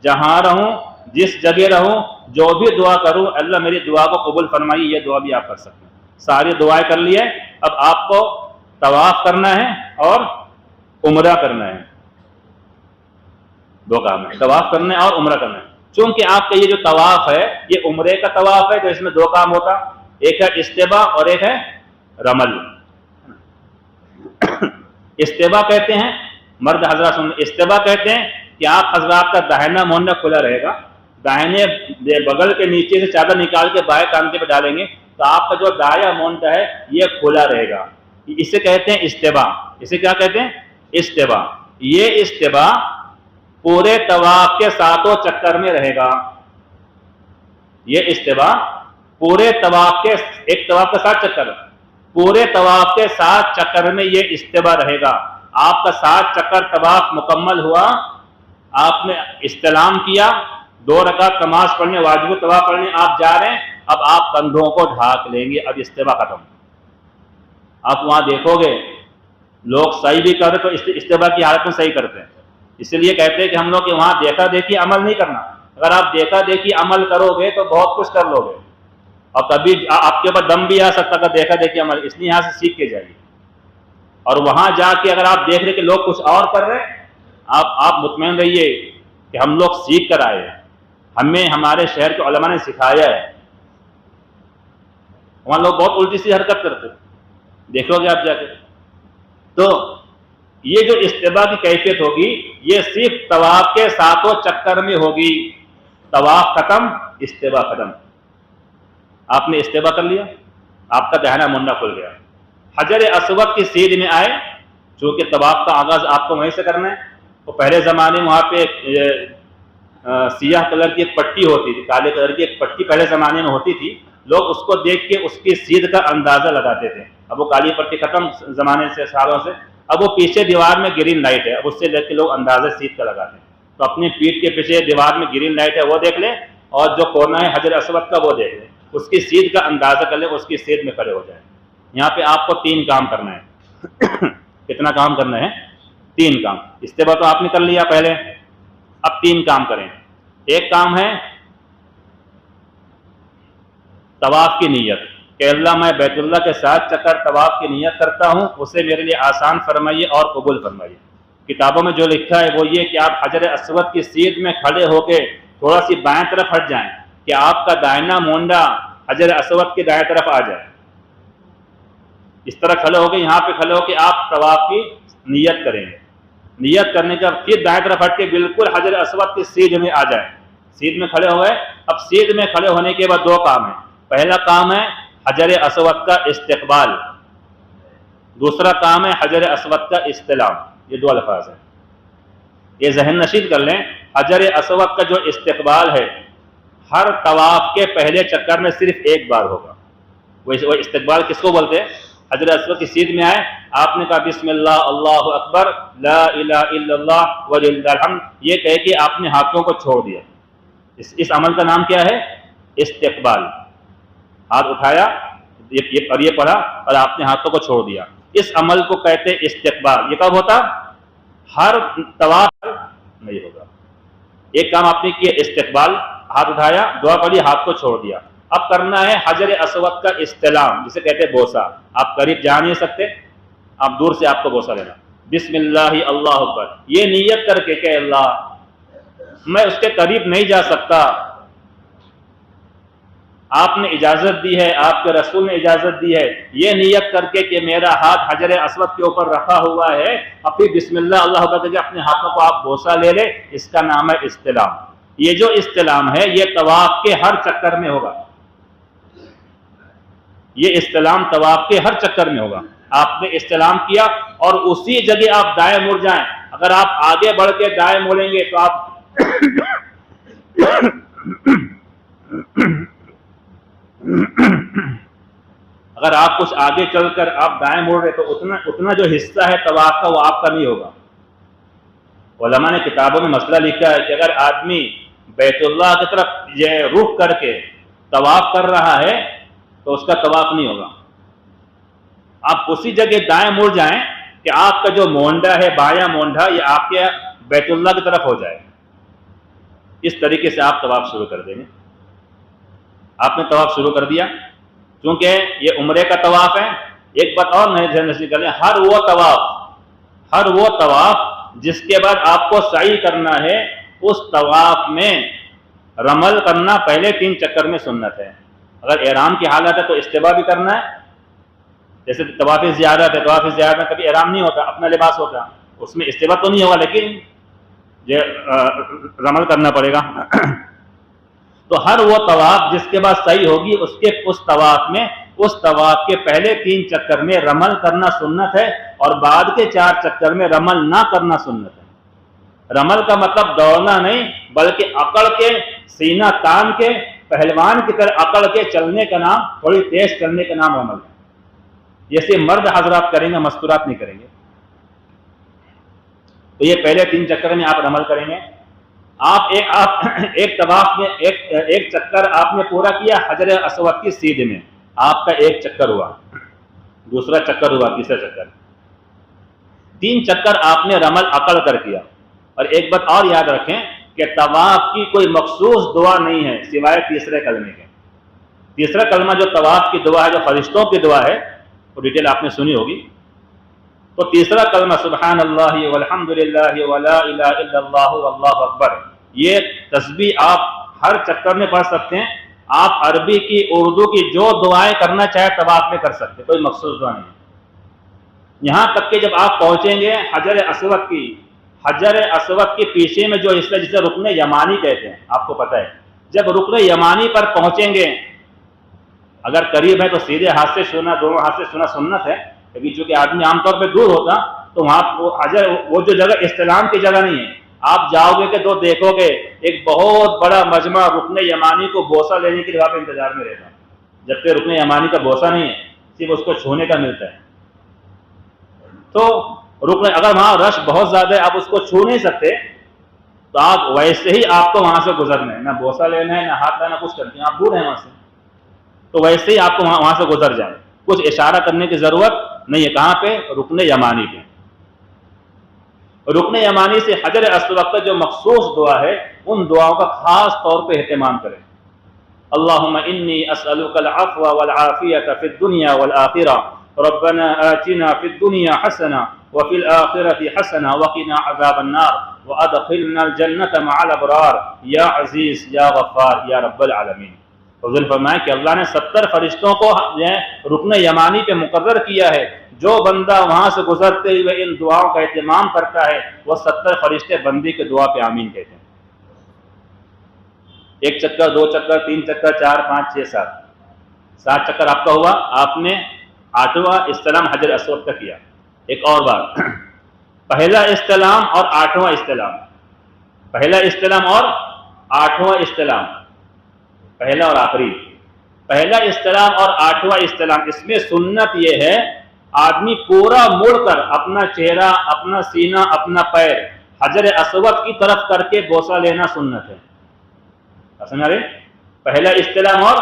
جہاں رہوں جس جگہ رہوں جو بھی دعا کروں اللہ میری دعا کو قبول فرمائیے. یہ دعا بھی آپ کر سکتے ہیں. ساری دعائیں کر لیے. اب آپ کو طواف کرنا ہے اور عمرہ کرنا ہے. دو کام ہے, طواف کرنا ہے اور عمرہ کرنا ہے. چونکہ آپ کا یہ جو طواف ہے یہ عمرے کا طواف ہے تو اس میں دو کام ہوتا, ایک ہے استبا اور ایک ہے رمل. استبا کہتے ہیں مرد حضرات سن, استبا کہتے ہیں کہ آپ حضرات کا داہنا مونڈا کھلا رہے گا, داہنے بغل کے نیچے سے چادر نکال کے بائیں کاندھے پہ ڈالیں گے تو آپ کا جو دایاں مونڈا ہے یہ کھلا رہے گا. اسے کہتے ہیں استبا. اسے کیا کہتے ہیں؟ استبا. یہ استبا پورے طواف کے ساتوں چکر میں رہے گا. یہ استبا پورے طواف کے ایک طواف کا 7 چکر پورے طواف کے 7 چکر میں یہ استبا رہے گا. آپ کا 7 چکر طواف مکمل ہوا, آپ نے استلام کیا, 2 رکعت نماز پڑھنے واجب طواف پڑھنے آپ جا رہے ہیں, اب آپ کندھوں کو ڈھانک لیں گے. اب استبا ختم. آپ وہاں دیکھو گے لوگ صحیح بھی کر رہے تو استبا کی حالت میں صحیح کرتے ہیں. اسی لیے کہتے ہیں کہ ہم لوگ وہاں دیکھا دیکھی عمل نہیں کرنا. اگر آپ دیکھا دیکھی عمل کرو گے تو بہت کچھ کر لو گے اور کبھی آپ کے اوپر دم بھی آ سکتا ہے دیکھا دیکھی عمل. اس لیے یہاں سے سیکھ کے جائیے. اور وہاں جا کے اگر آپ دیکھ رہے کہ لوگ کچھ اور کر رہے ہیں آپ مطمئن رہیے کہ ہم لوگ سیکھ کر آئے ہیں. ہمیں ہمارے شہر کے علماء نے سکھایا ہے. وہاں لوگ بہت الٹی سی حرکت کرتے ہیں, دیکھو گے آپ جا کے. تو یہ جو استبا کی کیفیت ہوگی یہ صرف طواف کے 7 چکر میں ہوگی. طواف ختم استبا ختم. آپ نے استبا کر لیا, آپ کا دہنا منڈا کھل گیا. حجر اسود کی سیدھ میں آئے, چونکہ طواف کا آغاز آپ کو وہیں سے کرنا ہے. تو پہلے زمانے میں وہاں پہ سیاہ کلر کی ایک پٹی ہوتی تھی, کالے کلر کی ایک پٹی پہلے زمانے میں ہوتی تھی. لوگ اس کو دیکھ کے اس کی سیدھ کا اندازہ لگاتے تھے. اب وہ کالی پٹی ختم زمانے سے سالوں سے, اب وہ پیچھے دیوار میں گرین لائٹ ہے, اب اس سے لے کے لوگ اندازہ سیدھ کا لگاتے ہیں. تو اپنی پیٹھ کے پیچھے دیوار میں گرین لائٹ ہے وہ دیکھ لیں, اور جو کونا ہے حجر اسود کا وہ دیکھ لیں, اس کی سیدھ کا اندازہ کر لیں, اس کی سیدھ میں کھڑے ہو جائیں. یہاں پہ آپ کو 3 کام کرنا ہے. کتنا کام کرنا ہے؟ 3 کام. استبا تو آپ نے کر لیا پہلے, اب 3 کام کریں. ایک کام ہے طواف کی نیت کہ اللہ میں بیت اللہ کے 7 چکر طواف کی نیت کرتا ہوں, اسے میرے لیے آسان فرمائیے اور قبول فرمائیے. کتابوں میں جو لکھا ہے وہ یہ کہ آپ حجر اسود کی سیدھ میں کھڑے ہو کے تھوڑا سی بائیں طرف ہٹ جائیں کہ آپ کا دائنا مونڈا حجر اسود کی دائیں طرف آ جائے. اس طرح کھڑے ہو کے یہاں پہ کھڑے ہو کے آپ طواف کی نیت کریں گے. نیت کرنے کا پھر دائیں طرف ہٹ کے بالکل حجر اسود کی سیدھ میں آ جائیں. سیدھ میں کھڑے ہوئے. اب سیدھ میں کھڑے ہونے کے بعد 2 کام ہیں. پہلا کام ہے حجر اسود کا استقبال, دوسرا کام ہے حجر اسود کا استلام. یہ 2 الفاظ ہیں, یہ ذہن نشین کر لیں. حجر اسود کا جو استقبال ہے ہر طواف کے پہلے چکر میں صرف 1 بار ہوگا. وہ استقبال کس کو بولتے ہیں؟ حجر اسود کی سیدھ میں آئے, آپ نے کہا بسم اللہ اللہ اکبر لا الہ الا اللہ وللہ الحمد, یہ کہہ کے آپ نے ہاتھوں کو چھوڑ دیا. اس عمل کا نام کیا ہے؟ استقبال. ہاتھ اٹھایا اور یہ پڑھا اور آپ نے ہاتھوں کو چھوڑ دیا. اس عمل کو کہتے ہیں استقبال. یہ کب ہوتا؟ ہر طواف نہیں ہوگا. ایک کام آپ نے کیا استقبال, ہاتھ اٹھایا, دعا پڑھی, ہاتھ کو چھوڑ دیا. اب کرنا ہے حجر اسود کا استلام, جسے کہتے ہیں بوسہ. آپ قریب جا نہیں سکتے, آپ دور سے آپ کو بوسہ لینا. بسم اللہ اللہ اکبر, یہ نیت کر کے کہ اللہ میں اس کے قریب نہیں جا سکتا, آپ نے اجازت دی ہے, آپ کے رسول نے اجازت دی ہے. یہ نیت کر کے کہ میرا ہاتھ حجر اسود کے اوپر رکھا ہوا ہے, اب پھر بسم اللہ اللہ اکبر کہ اپنے ہاتھوں کو آپ بوسہ لے لیں, اس کا نام ہے استلام. یہ جو استلام ہے یہ طواف کے ہر چکر میں ہوگا. یہ استلام طواف کے ہر چکر میں ہوگا. آپ نے استلام کیا اور اسی جگہ آپ دائیں مڑ جائیں. اگر آپ آگے بڑھ کے دائیں مڑیں گے تو آپ اگر آپ کچھ آگے چل کر آپ دائیں مڑ رہے تو اتنا جو حصہ ہے طواف کا وہ آپ کا نہیں ہوگا. علماء نے کتابوں میں مسئلہ لکھا ہے کہ اگر آدمی بیت اللہ کی طرف یہ رخ کر کے طواف کر رہا ہے تو اس کا طواف نہیں ہوگا. آپ اسی جگہ دائیں مڑ جائیں کہ آپ کا جو مونڈا ہے بایاں مونڈا یہ آپ کے بیت اللہ کی طرف ہو جائے. اس طریقے سے آپ طواف شروع کر دیں گے. آپ نے طواف شروع کر دیا. چونکہ یہ عمرے کا طواف ہے. ایک بات اور نصیحت کر لیں، ہر وہ طواف جس کے بعد آپ کو سعی کرنا ہے اس طواف میں رمل کرنا پہلے 3 چکر میں سنت ہے. اگر احرام کی حالت ہے تو استوا بھی کرنا ہے. جیسے طواف زیارت ہے، طواف زیارت میں کبھی احرام نہیں ہوتا، اپنا لباس ہوتا، اس میں استوا تو نہیں ہوگا لیکن یہ رمل کرنا پڑے گا. تو ہر وہ طواف جس کے بعد صحیح ہوگی اس طواف کے پہلے 3 چکر میں رمل کرنا سنت ہے اور بعد کے 4 چکر میں رمل نہ کرنا سنت ہے. رمل کا مطلب دوڑنا نہیں بلکہ اکڑ کے سینہ تان کے پہلوان کی طرح اکڑ کے چلنے کا نام، تھوڑی تیز چلنے کا نام رمل ہے. جیسے مرد حضرات کریں گے، مستورات نہیں کریں گے. تو یہ پہلے 3 چکر میں آپ رمل کریں گے. آپ ایک طواف میں ایک چکر آپ نے پورا کیا حجر اسود کی سیدھ میں، آپ کا ایک چکر ہوا، دوسرا چکر ہوا، تیسرا چکر، 3 چکر آپ نے رمل اکڑ کر کیا. اور ایک بات اور یاد رکھیں کہ طواف کی کوئی مخصوص دعا نہیں ہے سوائے تیسرے کلمے کے. تیسرا کلمہ جو طواف کی دعا ہے، جو فرشتوں کی دعا ہے، وہ ڈیٹیل آپ نے سنی ہوگی. تو تیسرا کلمہ سبحان اللہ والحمد للہ ولا الہ الا اللہ واللہ اکبر، یہ تسبیح آپ ہر چکر میں پڑھ سکتے ہیں. آپ عربی کی، اردو کی جو دعائیں کرنا چاہے طواف میں کر سکتے ہیں، کوئی مخصوص دعا نہیں. یہاں تک کہ جب آپ پہنچیں گے حجر اسود کے پیچھے میں جو حصہ جسے رکن یمانی کہتے ہیں، آپ کو پتہ ہے، جب رکن یمانی پر پہنچیں گے، اگر قریب ہے تو سیدھے ہاتھ سے چھونا، دونوں ہاتھ سے چھونا سنت ہے، لیکن چونکہ آدمی عام طور پہ دور ہوتا تو وہاں وہ جو جگہ استلام کی جگہ نہیں ہے. آپ جاؤ گے کہ تو دیکھو گے ایک بہت بڑا مجمع رکن یمانی کو بوسہ لینے کے لیے وہاں پہ انتظار میں رہتا، جبکہ رکن یمانی کا بوسہ نہیں ہے، صرف اس کو چھونے کا ملتا ہے. تو اگر وہاں رش بہت زیادہ ہے، آپ اس کو چھو نہیں سکتے، تو آپ ویسے ہی آپ کو وہاں سے گزرنا ہے، نہ بوسہ لینا ہے، نہ ہاتھ لانا، کچھ کرتے ہیں، آپ دور ہیں وہاں سے، تو ویسے ہی آپ کو وہاں سے گزر جائیں، کچھ اشارہ کرنے کی ضرورت نہیں ہے. کہاں پہ؟ رکن یمانی پہ. رکن یمانی سے حجر اسود کا جو مخصوص دعا ہے، ان دعاؤں کا خاص طور پہ اہتمام کریں. اللہم انی اسألک العفو والعافیۃ فی الدنیا والآخرہ ربنا آتنا فی الدنیا حسنہ وفی الآخرۃ حسنہ وقنا عذاب النار وادخلنا الجنۃ مع الابرار یا عزیز یا غفار یا رب العالمین. حضور فرمائے کہ اللہ نے 70 فرشتوں کو رکن یمانی پہ مقرر کیا ہے. جو بندہ وہاں سے گزرتے ہوئے ان دعاؤں کا اہتمام کرتا ہے وہ 70 فرشتے بندی کے دعا پہ آمین کہتے ہیں. 1 چکر، 2 چکر، 3 چکر، 4، 5، 6، 7 چکر آپ کا ہوا. آپ نے 8واں استلام حجر اسود کا کیا. ایک اور بات، پہلا استلام اور 8واں استلام، پہلا استلام اور 8واں استلام، پہلا اور آخری، پہلا استلام اور 8واں استلام، اس میں سنت یہ ہے آدمی پورا مڑ کر اپنا چہرہ، اپنا سینہ، اپنا پیر حجر اسود کی طرف کر کے بوسہ لینا سنت ہے. سمجھ رہے؟ پہلا استلام اور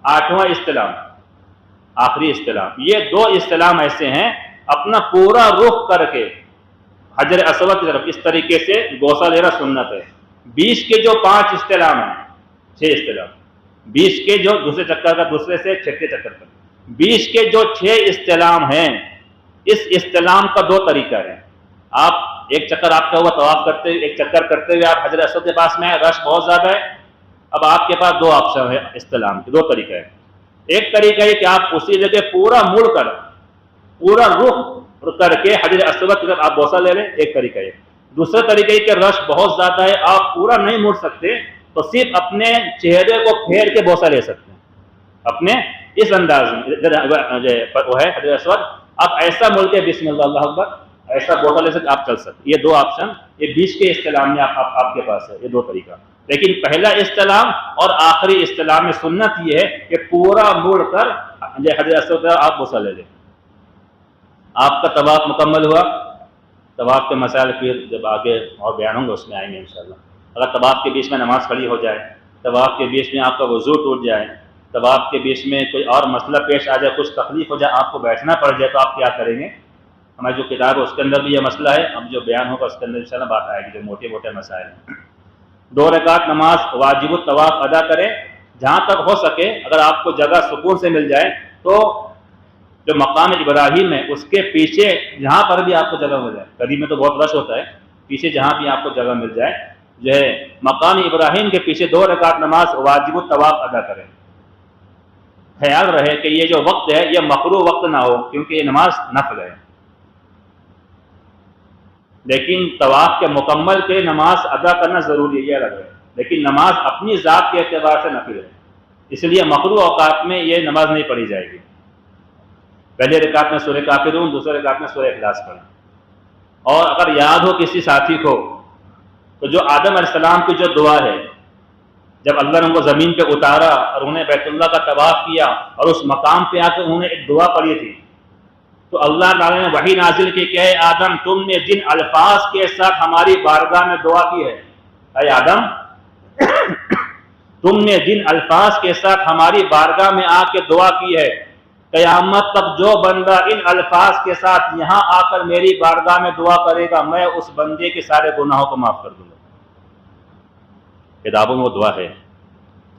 8واں استلام، آخری استلام، یہ 2 استلام ایسے ہیں اپنا پورا رخ کر کے حجر اسود کی طرف اس طریقے سے بوسہ لینا سنت ہے. 20 کے جو 5 استلام ہیں، 6 استلام، 20 کے جو دوسرے چکر کا دوسرے سے چھٹے چکر کا، 20 کے جو 6 استلام ہیں، اس استلام کا 2 طریقہ ہے. آپ ایک چکر آپ کا ہوا طواف کرتے ہوئے، ایک چکر کرتے ہوئے آپ حجر اسود کے پاس میں ہے، رش بہت زیادہ ہے، اب آپ کے پاس 2 آپشن ہے استلام کے، 2 طریقہ ہے. ایک طریقہ ہے کہ آپ اسی جگہ پورا مڑ کر، پورا رخ کر کے حجر اسود کی طرف آپ بوسہ لے لیں، ایک طریقہ ہے. دوسرا طریقہ ہے کہ رش بہت زیادہ ہے، آپ پورا نہیں مڑ سکتے تو صرف اپنے چہرے کو پھیر کے بوسہ لے سکتے ہیں، اپنے اس انداز میں وہ ہے حجر اسود، آپ ایسا مل کے بسم اللہ اللہ اکبر ایسا بوٹا لے سکتے آپ چل سکتے. یہ دو آپشن، یہ بیچ کے استلام میں آپ کے پاس ہے، یہ دو طریقہ. لیکن پہلا استلام اور آخری استلام میں سنت یہ ہے کہ پورا مڑ کر حجر اسود آپ بوسہ لے لیں. آپ کا طواف مکمل ہوا. طواف کے مسائل پھر جب آگے اور بیان ہوں گے اس میں آئیں گے انشاءاللہ. اگر طواف کے بیچ میں نماز کھڑی ہو جائے، طواف کے بیچ میں آپ کا وضو ٹوٹ جائے، طواف کے بیچ میں کوئی اور مسئلہ پیش آ جائے، کچھ تکلیف ہو جائے، آپ کو بیٹھنا پڑ جائے، تو آپ کیا کریں گے؟ ہماری جو کتاب ہے اس کے اندر بھی یہ مسئلہ ہے. اب جو بیان ہوگا اس کے اندر انشاءاللہ بات آئے گی، جو موٹے موٹے مسائل ہیں. 2 رکعت نماز واجب الطواف ادا کریں. جہاں تک ہو سکے اگر آپ کو جگہ سکون سے مل جائے تو جو مقام ابراہیم ہے اس کے پیچھے جہاں پر بھی آپ کو جگہ مل جائے، قریب میں تو بہت رش ہوتا ہے، پیچھے جہاں بھی آپ کو جگہ مل جائے جو ہے مقام ابراہیم کے پیچھے 2 رکعت نماز واجب الطواف ادا کریں. خیال رہے کہ یہ جو وقت ہے یہ مکروہ وقت نہ ہو، کیونکہ یہ نماز نفل ہے. لیکن طواف کے مکمل کے نماز ادا کرنا ضروری ہے، یہ الگ ہے. لیکن نماز اپنی ذات کے اعتبار سے نفل ہے، اس لیے مکروہ اوقات میں یہ نماز نہیں پڑھی جائے گی. پہلے رکعت میں سورہ کافرون، دوسرے رکعت میں سورہ اخلاص پڑھیں. اور اگر یاد ہو کسی ساتھی کو تو جو آدم علیہ السلام کی جو دعا ہے، جب اللہ نے ان کو زمین پہ اتارا اور انہوں نے بیت اللہ کا طواف کیا اور اس مقام پہ آ کے انہوں نے ایک دعا پڑھی تھی، تو اللہ تعالیٰ نے وحی نازل کی کہ اے آدم تم نے جن الفاظ کے ساتھ ہماری بارگاہ میں دعا کی ہے، اے آدم تم نے جن الفاظ کے ساتھ ہماری بارگاہ میں آ کے دعا کی ہے، قیامت تک جو بندہ ان الفاظ کے ساتھ یہاں آ کر میری بارگاہ میں دعا کرے گا میں اس بندے کے سارے گناہوں کو معاف کر دوں گا. کتابوں میں وہ دعا ہے،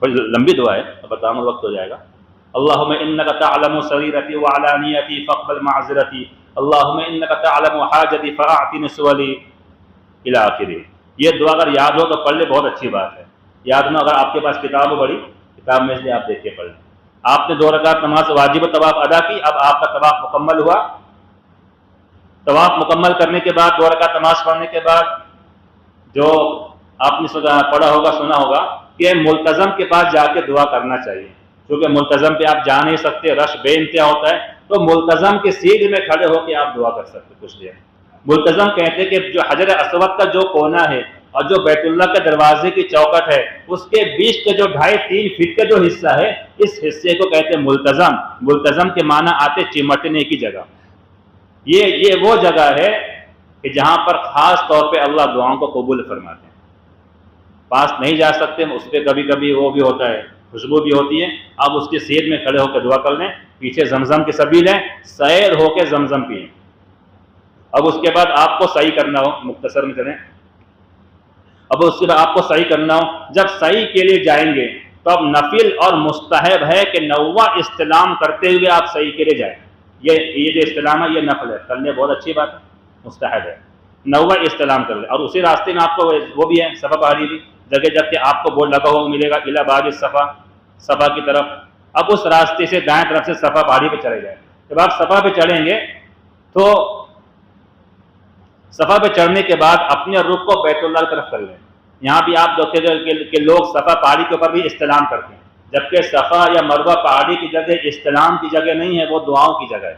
بڑی لمبی دعا ہے، اب بتاؤں وقت ہو جائے گا. اللہم انک تعلم سریرتی وعلانیتی فاقبل معذرتی، اللہم انک تعلم حاجتی فاعطنی سؤلی الی آخرہ. یہ دعا اگر یاد ہو تو پڑھ لے، بہت اچھی بات ہے. یاد نہ اگر آپ کے پاس کتاب ہو بڑی، کتاب میں سے آپ دیکھ کے پڑھ لیں. آپ نے 2 رکعت نماز واجب طواف ادا کی، اب آپ کا طواف مکمل ہوا. طواف مکمل کرنے کے بعد 2 رکعت نماز پڑھنے کے بعد جو آپ نے پڑھا ہوگا سنا ہوگا کہ ملتزم کے پاس جا کے دعا کرنا چاہیے، کیونکہ ملتزم پہ آپ جا نہیں سکتے، رش بے انتہا ہوتا ہے. تو ملتزم کے سیدھ میں کھڑے ہو کے آپ دعا کر سکتے کچھ دیر. ملتزم کہتے ہیں کہ جو حجر اسود کا جو کونا ہے اور جو بیت اللہ کے دروازے کی چوکٹ ہے اس کے بیچ کے جو 2.5-3 فٹ کا جو حصہ ہے اس حصے کو کہتے ہیں ملتزم. ملتزم کے معنی آتے چمٹنے کی جگہ. یہ وہ جگہ ہے کہ جہاں پر خاص طور پہ اللہ دعاؤں کو قبول فرماتے ہیں. پاس نہیں جا سکتے، اس پہ کبھی کبھی وہ بھی ہوتا ہے، خوشبو بھی ہوتی ہے. آپ اس کے سیر میں کھڑے ہو کے دعا کر لیں، پیچھے زمزم کی سبیل ہے، سیر ہو کے زمزم پئیں. اب اس کے بعد آپ کو صحیح کرنا ہو، مختصر میں چلیں، اب اس کے بعد آپ کو صحیح کرنا ہو، جب صحیح کے لیے جائیں گے تو اب نفل اور مستحب ہے کہ 9واں استلام کرتے ہوئے آپ صحیح کے لیے جائیں. یہ جو استلام ہے یہ نفل ہے، کرنے بہت اچھی بات ہے، مستحب ہے. 9واں استلام کر لیں. اور اسی راستے میں آپ کو وہ بھی ہے صفا پہاڑی بھی، جگہ جب کہ آپ کو بورڈ لگا ہوا ملے گا الی باب الصفا، صفا کی طرف. اب اس راستے سے دائیں طرف سے صفا پہاڑی پہ چلے جائیں. جب آپ صفا پہ چڑھیں گے تو صفا پہ چڑھنے کے بعد اپنے رخ کو بیت اللہ کی طرف کر لیں. یہاں بھی آپ دیکھتے ہیں کہ لوگ صفا پہاڑی کے اوپر بھی استلام کرتے ہیں، جبکہ صفا یا مروہ پہاڑی کی جگہ استلام کی جگہ نہیں ہے، وہ دعاؤں کی جگہ ہے.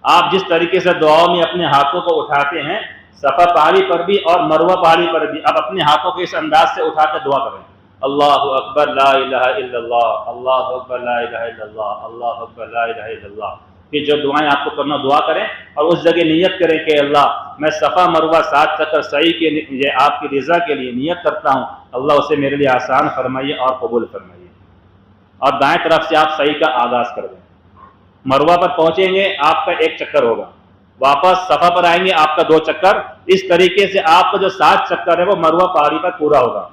آپ جس طریقے سے دعاؤں میں اپنے ہاتھوں کو اٹھاتے ہیں صفا پہاڑی پر بھی اور مروہ پہاڑی پر بھی آپ اپنے ہاتھوں کو اس انداز سے اٹھا کے دعا کریں. اللہ اکبر لا الہ الا اللہ، اللہ اکبر لا الہ الا اللہ، اللہ اکبر لا الہ الا اللہ. کہ جو دعائیں آپ کو کرنا دعا کریں اور اس جگہ نیت کریں کہ اللہ میں صفا مروہ 7 چکر صحیح کے لیے آپ کی رضا کے لیے نیت کرتا ہوں، اللہ اسے میرے لیے آسان فرمائیے اور قبول فرمائیے. اور دائیں طرف سے آپ صحیح کا آغاز کر دیں. مروہ پر پہنچیں گے آپ کا 1 چکر ہوگا، واپس صفا پر آئیں گے آپ کا 2 چکر. اس طریقے سے آپ کا جو 7 چکر ہے وہ مروہ پہاڑی پر پورا ہوگا.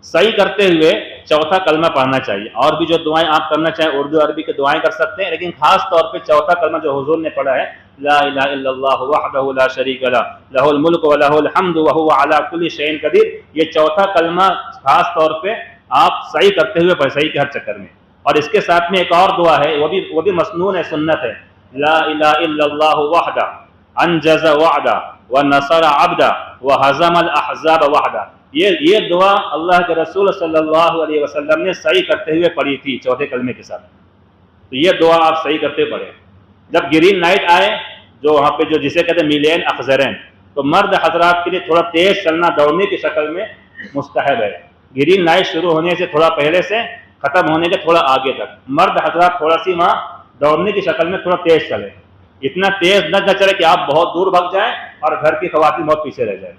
صحیح کرتے ہوئے 4تھا کلمہ پڑھنا چاہیے. اور بھی جو دعائیں آپ کرنا چاہیں اردو عربی کی دعائیں کر سکتے ہیں، لیکن خاص طور پہ 4تھا کلمہ جو حضور نے پڑھا ہے لا الہ الا اللہ وحدہ لا شریک لہ لہ الملک ولہ الحمد وہو علی کل شیء قدیر. یہ 4تھا کلمہ خاص طور پہ آپ صحیح کرتے ہوئے پڑھ، صحیح کے ہر چکر میں. اور اس کے ساتھ میں ایک اور دعا ہے، وہ بھی مسنون ہے، سنت ہے. لا الہ الا اللہ وحدہ انجز وعدہ وَنَصَرَ عَبْدًا وَهَزَمَ الْأَحْزَابَ وَحْدًا، یہ دعا اللہ کے رسول صلی اللہ علیہ وسلم نے صحیح کرتے ہوئے پڑھی تھی چوتھے کلمے کے ساتھ. تو یہ دعا آپ صحیح کرتے پڑھیں. جب گرین لائٹ آئے جو وہاں پہ جو جسے کہتے ہیں میلین اخضرین، تو مرد حضرات کے لیے تھوڑا تیز چلنا دوڑنے کی شکل میں مستحب ہے. گرین لائٹ شروع ہونے سے تھوڑا پہلے سے ختم ہونے کے تھوڑا آگے تک مرد حضرات تھوڑا سی وہاں دوڑنے کی شکل میں تھوڑا تیز چلے. اتنا تیز نہ چلے کہ آپ بہت دور بھگ جائیں اور گھر کی خواتین بہت پیچھے رہ جائیں.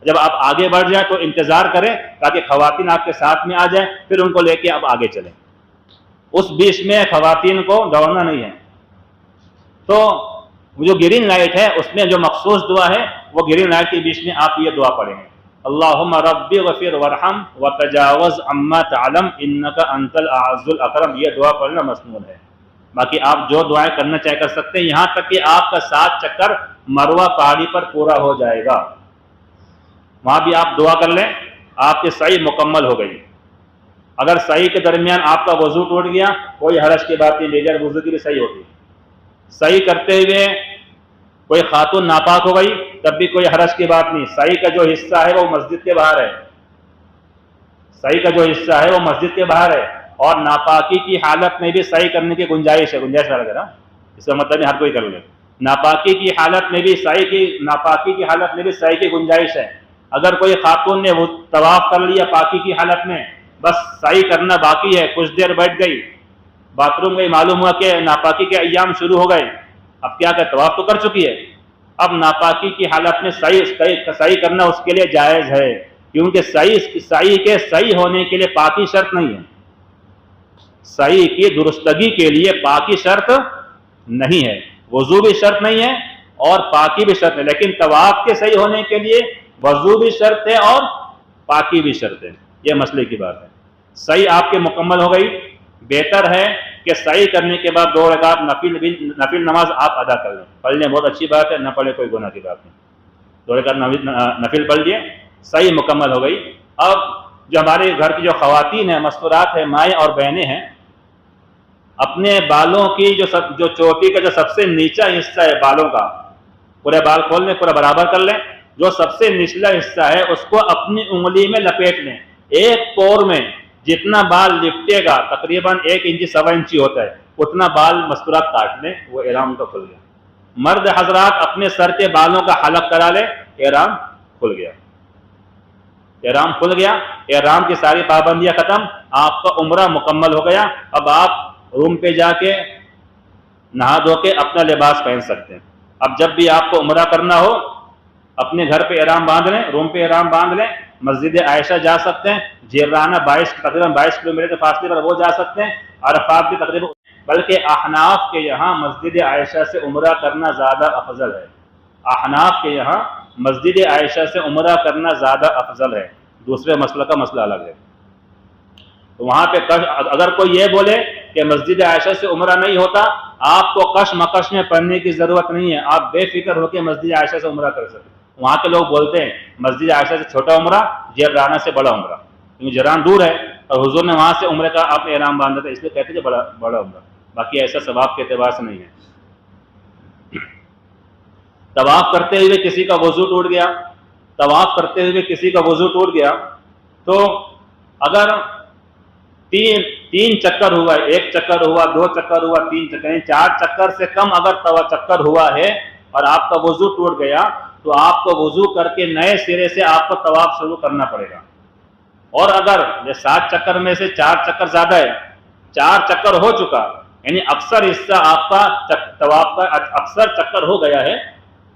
جب آپ آگے بڑھ جائیں تو انتظار کریں تاکہ خواتین آپ کے ساتھ میں آ جائیں، پھر ان کو لے کے آپ آگے چلیں. اس بیچ میں خواتین کو دوڑنا نہیں ہے. تو جو گرین لائٹ ہے اس میں جو مخصوص دعا ہے وہ گرین لائٹ کے بیچ میں آپ یہ دعا پڑھیں گے، اللہم ربی غفر ورحم وتجاوز عما تعلم انک انت الاعز الاکرم. یہ دعا پڑھنا مسنون ہے. باقی آپ جو دعائیں کرنا چاہے کر سکتے ہیں، یہاں تک کہ آپ کا 7 چکر مروہ پہاڑی پر پورا ہو جائے گا. وہاں بھی آپ دعا کر لیں، آپ کی سعی مکمل ہو گئی. اگر سعی کے درمیان آپ کا وضو ٹوٹ گیا کوئی حرج کی بات نہیں، بغیر وضو کی بھی صحیح ہوگی. سعی کرتے ہوئے کوئی خاتون ناپاک ہو گئی تب بھی کوئی حرج کی بات نہیں. سعی کا جو حصہ ہے وہ مسجد کے باہر ہے، سعی کا جو حصہ ہے وہ مسجد کے باہر ہے، اور ناپاکی کی حالت میں بھی سعی کرنے کی گنجائش ہے. گنجائش والا ذرا اس کا مطلب ہر کوئی کر لے. ناپاکی کی حالت میں بھی ناپاکی کی حالت میں بھی سعی کی گنجائش ہے. اگر کوئی خاتون نے وہ طواف کر لیا پاکی کی حالت میں، بس سعی کرنا باقی ہے، کچھ دیر بیٹھ گئی، باتھ روم گئی، معلوم ہوا کہ ناپاکی کے ایام شروع ہو گئے، اب کیا کہ طواف تو کر چکی ہے، اب ناپاکی کی حالت میں سعی کرنا اس کے لیے جائز ہے، کیونکہ سعی کے صحیح ہونے کے لیے پاکی شرط نہیں ہے. سعی کی درستگی کے لیے پاکی شرط نہیں ہے، وضو بھی شرط نہیں ہے اور پاکی بھی شرط ہے. لیکن طواف کے صحیح ہونے کے لیے وضو بھی شرط ہے اور پاکی بھی شرط ہے. یہ مسئلے کی بات ہے. صحیح آپ کے مکمل ہو گئی، بہتر ہے کہ صحیح کرنے کے بعد 2 رکعت نفل نماز آپ ادا کر لیں. پڑھ لیں بہت اچھی بات ہے، نہ پڑھے کوئی گناہ کی بات نہیں. 2 رکعت نفل پڑھ لیے، صحیح مکمل ہو گئی. اب جو ہمارے گھر کی جو خواتین ہیں، مستورات ہیں، مائیں اور بہنیں ہیں، اپنے بالوں کی جو چوٹی کا جو سب سے نیچا حصہ ہے بالوں کا، پورے بال کھول لیں، پورا برابر کر لیں. جو سب سے نچلا حصہ ہے اس کو اپنی انگلی میں لپیٹ لیں. ایک پور میں جتنا بال لپٹے گا تقریباً 1 انچی 1.25 انچی ہوتا ہے، اتنا بال مستورات کاٹ لیں. وہ احرام کا کھل گیا. مرد حضرات اپنے سر کے بالوں کا حلق کرا لیں، احرام کھل گیا. احرام کھل گیا، احرام کی ساری پابندیاں ختم، آپ کا عمرہ مکمل ہو گیا. اب آپ روم پہ جا کے نہا دھو کے اپنا لباس پہن سکتے ہیں. اب جب بھی آپ کو عمرہ کرنا ہو اپنے گھر پہ احرام باندھ لیں، روم پہ احرام باندھ لیں، مسجد عائشہ جا سکتے ہیں، جیرانہ تقریباً 22 کلومیٹر کے فاصلے پر وہ جا سکتے ہیں، عرفات بھی تقریباً. بلکہ احناف کے یہاں مسجد عائشہ سے عمرہ کرنا زیادہ افضل ہے. احناف کے یہاں مسجد عائشہ سے عمرہ کرنا زیادہ افضل ہے. دوسرے مسئلہ کا مسئلہ الگ ہے. تو وہاں پہ اگر کوئی یہ بولے کہ مسجد عائشہ سے عمرہ نہیں ہوتا، آپ کو کش مکش میں پڑھنے کی ضرورت نہیں ہے، آپ بے فکر ہو کے مسجد عائشہ سے عمرہ کر سکتے. وہاں کے لوگ بولتے ہیں مسجد عائشہ سے چھوٹا عمرہ، جیرانہ سے بڑا عمرہ، کیونکہ جیران دور ہے اور حضور نے وہاں سے عمرے کا آپ نے احرام باندھا تھا، اس لیے کہتے ہیں کہ بڑا عمرہ. باقی ایسا ثواب کے اعتبار سے نہیں ہے. طواف کرتے ہوئے کسی کا وضو ٹوٹ گیا، طواف کرتے ہوئے کسی کا وضو ٹوٹ گیا تو اگر 3 چکر ہوا، 1 چکر ہوا، 2 چکر ہوا، 3 چکر، 4 چکر سے کم اگر چکر ہوا ہے اور آپ کا وضو ٹوٹ گیا تو آپ کو وضو کر کے نئے سرے سے آپ کو طواف شروع کرنا پڑے گا. اور اگر یہ 7 چکر میں سے 4 چکر زیادہ ہے، 4 چکر ہو چکا، یعنی اکثر حصہ آپ کا طواف کا اکثر چکر ہو گیا ہے،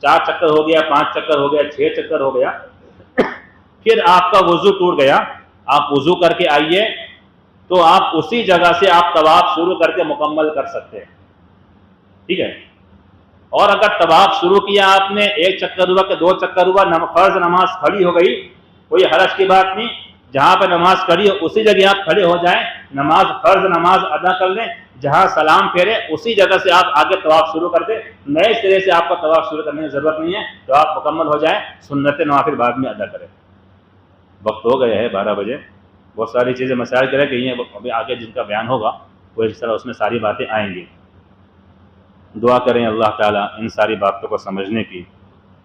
4 چکر ہو گیا، 5 چکر ہو گیا، 6 چکر ہو گیا، پھر آپ کا وضو ٹوٹ گیا، آپ وضو کر کے آئیے تو آپ اسی جگہ سے آپ طواف شروع کر کے مکمل کر سکتے ہیں. ٹھیک ہے. اور اگر طواف شروع کیا آپ نے، 1 چکر ہوا کہ 2 چکر ہوا، فرض نماز کھڑی ہو گئی، کوئی حرج کی بات نہیں، جہاں پہ نماز کھڑی ہو اسی جگہ آپ کھڑے ہو جائیں، فرض نماز ادا کر لیں، جہاں سلام پھیرے اسی جگہ سے آپ آگے طواف شروع کر دیں. نئے سرے سے آپ کو طواف شروع کرنے کی ضرورت نہیں ہے. طواف مکمل ہو جائے، سنت نوافل بعد میں ادا کریں. وقت ہو گیا ہے 12 بجے. بہت ساری چیزیں مسائل کریں کہ یہ ابھی آگے جن کا بیان ہوگا وہ اس طرح اس میں ساری باتیں آئیں گی. دعا کریں اللہ تعالیٰ ان ساری باتوں کو سمجھنے کی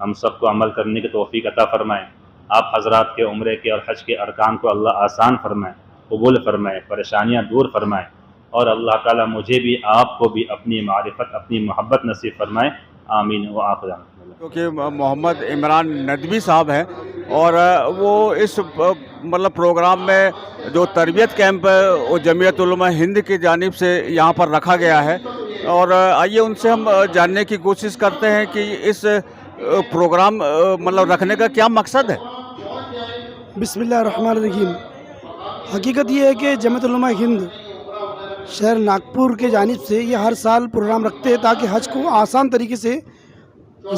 ہم سب کو عمل کرنے کی توفیق عطا فرمائیں. آپ حضرات کے عمرے کے اور حج کے ارکان کو اللہ آسان فرمائیں, قبول فرمائیں, پریشانیاں دور فرمائیں, اور اللہ تعالیٰ مجھے بھی آپ کو بھی اپنی معرفت اپنی محبت نصیب فرمائیں. آمین و آخر دعوانا. کیونکہ محمد عمران ندوی صاحب ہیں اور وہ اس مطلب پروگرام میں جو تربیت کیمپ وہ جمعیت علماء ہند کی جانب سے یہاں پر رکھا گیا ہے, اور آئیے ان سے ہم جاننے کی کوشش کرتے ہیں کہ اس پروگرام مطلب رکھنے کا کیا مقصد ہے. بسم اللہ الرحمن الرحیم. حقیقت یہ ہے کہ جمعیت علماء ہند شہر ناگپور کے جانب سے یہ ہر سال پروگرام رکھتے ہیں تاکہ حج کو آسان طریقے سے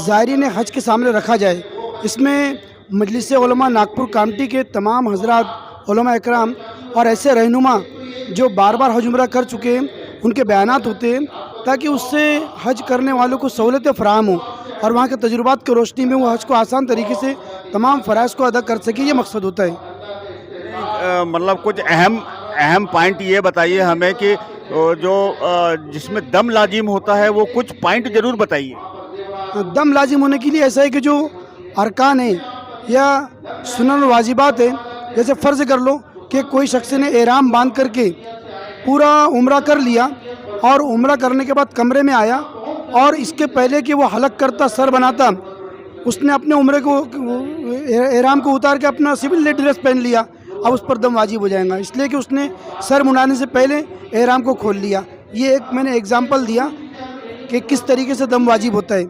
زائرین حج کے سامنے رکھا جائے. اس میں مجلس علماء ناگپور کمیٹی کے تمام حضرات علماء اکرام اور ایسے رہنما جو بار بار حج عمرہ کر چکے ہیں ان کے بیانات ہوتے ہیں تاکہ اس سے حج کرنے والوں کو سہولتیں فراہم ہوں اور وہاں کے تجربات کی روشنی میں وہ حج کو آسان طریقے سے تمام فرائض کو ادا کر سکے. یہ مقصد ہوتا ہے. مطلب کچھ اہم پوائنٹ یہ بتائیے ہمیں کہ جو جس میں دم لازم ہوتا ہے وہ کچھ پوائنٹ ضرور بتائیے. دم لازم ہونے کے لیے ایسا ہے کہ جو ارکان ہیں یا سنن و واجبات ہیں, جیسے فرض کر لو کہ کوئی شخص نے احرام باندھ کر کے پورا عمرہ کر لیا اور عمرہ کرنے کے بعد کمرے میں آیا اور اس کے پہلے کہ وہ حلق کرتا سر بناتا اس نے اپنے عمرے کو احرام کو اتار کے اپنا سول ڈریس پہن لیا, اب اس پر دم واجب ہو جائے گا, اس لیے کہ اس نے سر منڈانے سے پہلے احرام کو کھول لیا. یہ ایک میں نے ایگزامپل دیا کہ کس طریقے سے دم واجب ہوتا ہے.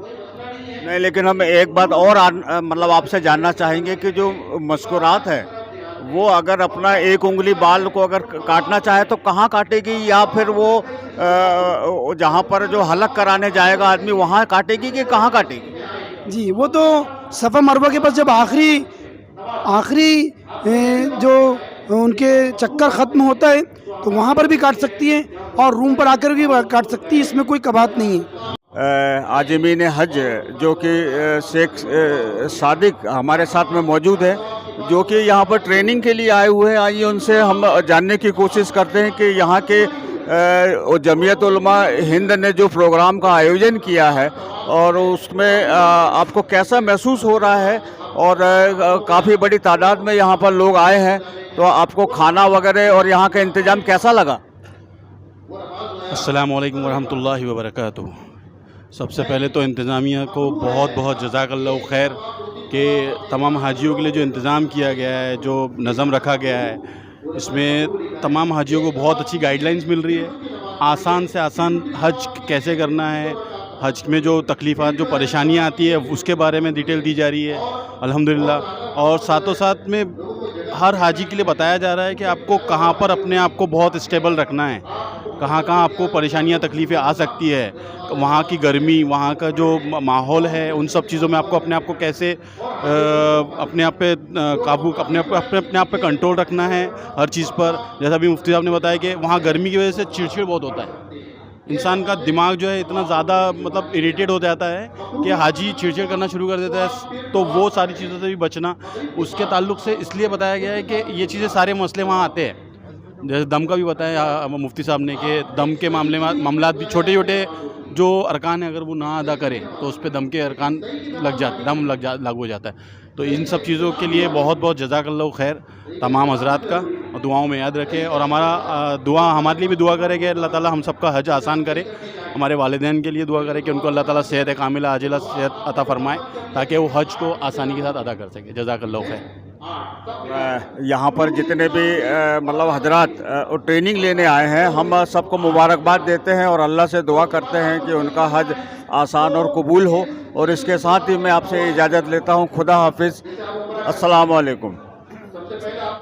نہیں, لیکن ہم ایک بات اور مطلب آپ سے جاننا چاہیں گے کہ جو مذکورات ہے وہ اگر اپنا ایک انگلی بال کو اگر کاٹنا چاہے تو کہاں کاٹے گی, یا پھر وہ جہاں پر جو حلق کرانے جائے گا آدمی وہاں کاٹے گی کہ کہاں کاٹے گی؟ جی وہ تو صفا مروہ کے پاس جب آخری جو ان کے چکر ختم ہوتا ہے تو وہاں پر بھی کاٹ سکتی ہے اور روم پر آ کر بھی کاٹ سکتی ہے, اس میں کوئی کباہت نہیں ہے. عازمین حج جو کہ شیخ صادق ہمارے ساتھ میں موجود ہے جو کہ یہاں پر ٹریننگ کے لیے آئے ہوئے ہیں. آئیے ان سے ہم جاننے کی کوشش کرتے ہیں کہ یہاں کے جمعیت علماء ہند نے جو پروگرام کا آیوجن کیا ہے اور اس میں آپ کو کیسا محسوس ہو رہا ہے, اور کافی بڑی تعداد میں یہاں پر لوگ آئے ہیں, تو آپ کو کھانا وغیرہ اور یہاں کا انتظام کیسا لگا؟ السلام علیکم ورحمۃ اللہ وبرکاتہ. سب سے پہلے تو انتظامیہ کو بہت بہت جزاک اللہ خیر کہ تمام حاجیوں کے لیے جو انتظام کیا گیا ہے, جو نظم رکھا گیا ہے, اس میں تمام حاجیوں کو بہت اچھی گائیڈ لائنز مل رہی ہے. آسان سے آسان حج کیسے کرنا ہے, حج میں جو تکلیفات جو پریشانیاں آتی ہے اس کے بارے میں ڈیٹیل دی جا رہی ہے الحمدللہ. اور ساتھوں ساتھ میں ہر حاجی کے لیے بتایا جا رہا ہے کہ آپ کو کہاں پر اپنے آپ کو بہت اسٹیبل رکھنا ہے, کہاں آپ کو پریشانیاں تکلیفیں آ سکتی ہے, وہاں کی گرمی, وہاں کا جو ماحول ہے, ان سب چیزوں میں آپ کو اپنے آپ کو کیسے اپنے آپ پہ قابو اپنے آپ پہ کنٹرول رکھنا ہے ہر چیز پر. جیسا بھی مفتی صاحب نے بتایا کہ وہاں گرمی کی وجہ سے چڑچڑ بہت ہوتا ہے, انسان کا دماغ جو ہے اتنا زیادہ مطلب اریٹیٹ ہو جاتا ہے کہ حاجی چڑچڑ کرنا شروع کر دیتا ہے. تو وہ ساری چیزوں سے بھی بچنا اس کے تعلق سے اس لیے بتایا گیا ہے کہ یہ چیزیں سارے مسئلے وہاں آتے ہیں. جیسے دم کا بھی بتایا مفتی صاحب نے کہ دم کے معاملات بھی چھوٹے چھوٹے جو ارکان ہیں اگر وہ نہ ادا کرے تو اس پہ دم کے ارکان لاگو ہو جاتا ہے. تو ان سب چیزوں کے لیے بہت بہت جزاک اللہ خیر تمام حضرات کا, اور دعاؤں میں یاد رکھے, اور ہمارے لیے بھی دعا کرے کہ اللہ تعالیٰ ہم سب کا حج آسان کرے. ہمارے والدین کے لیے دعا کرے کہ ان کو اللہ تعالیٰ صحت کاملہ عاجلہ صحت عطا فرمائے تاکہ وہ حج کو آسانی کے ساتھ ادا کر سکے. جزاک اللہ خیر. یہاں پر جتنے بھی مطلب حضرات ٹریننگ لینے آئے ہیں ہم سب کو مبارکباد دیتے ہیں اور اللہ سے دعا کرتے ہیں کہ ان کا حج آسان اور قبول ہو. اور اس کے ساتھ ہی میں آپ سے اجازت لیتا ہوں. خدا حافظ. السلام علیکم.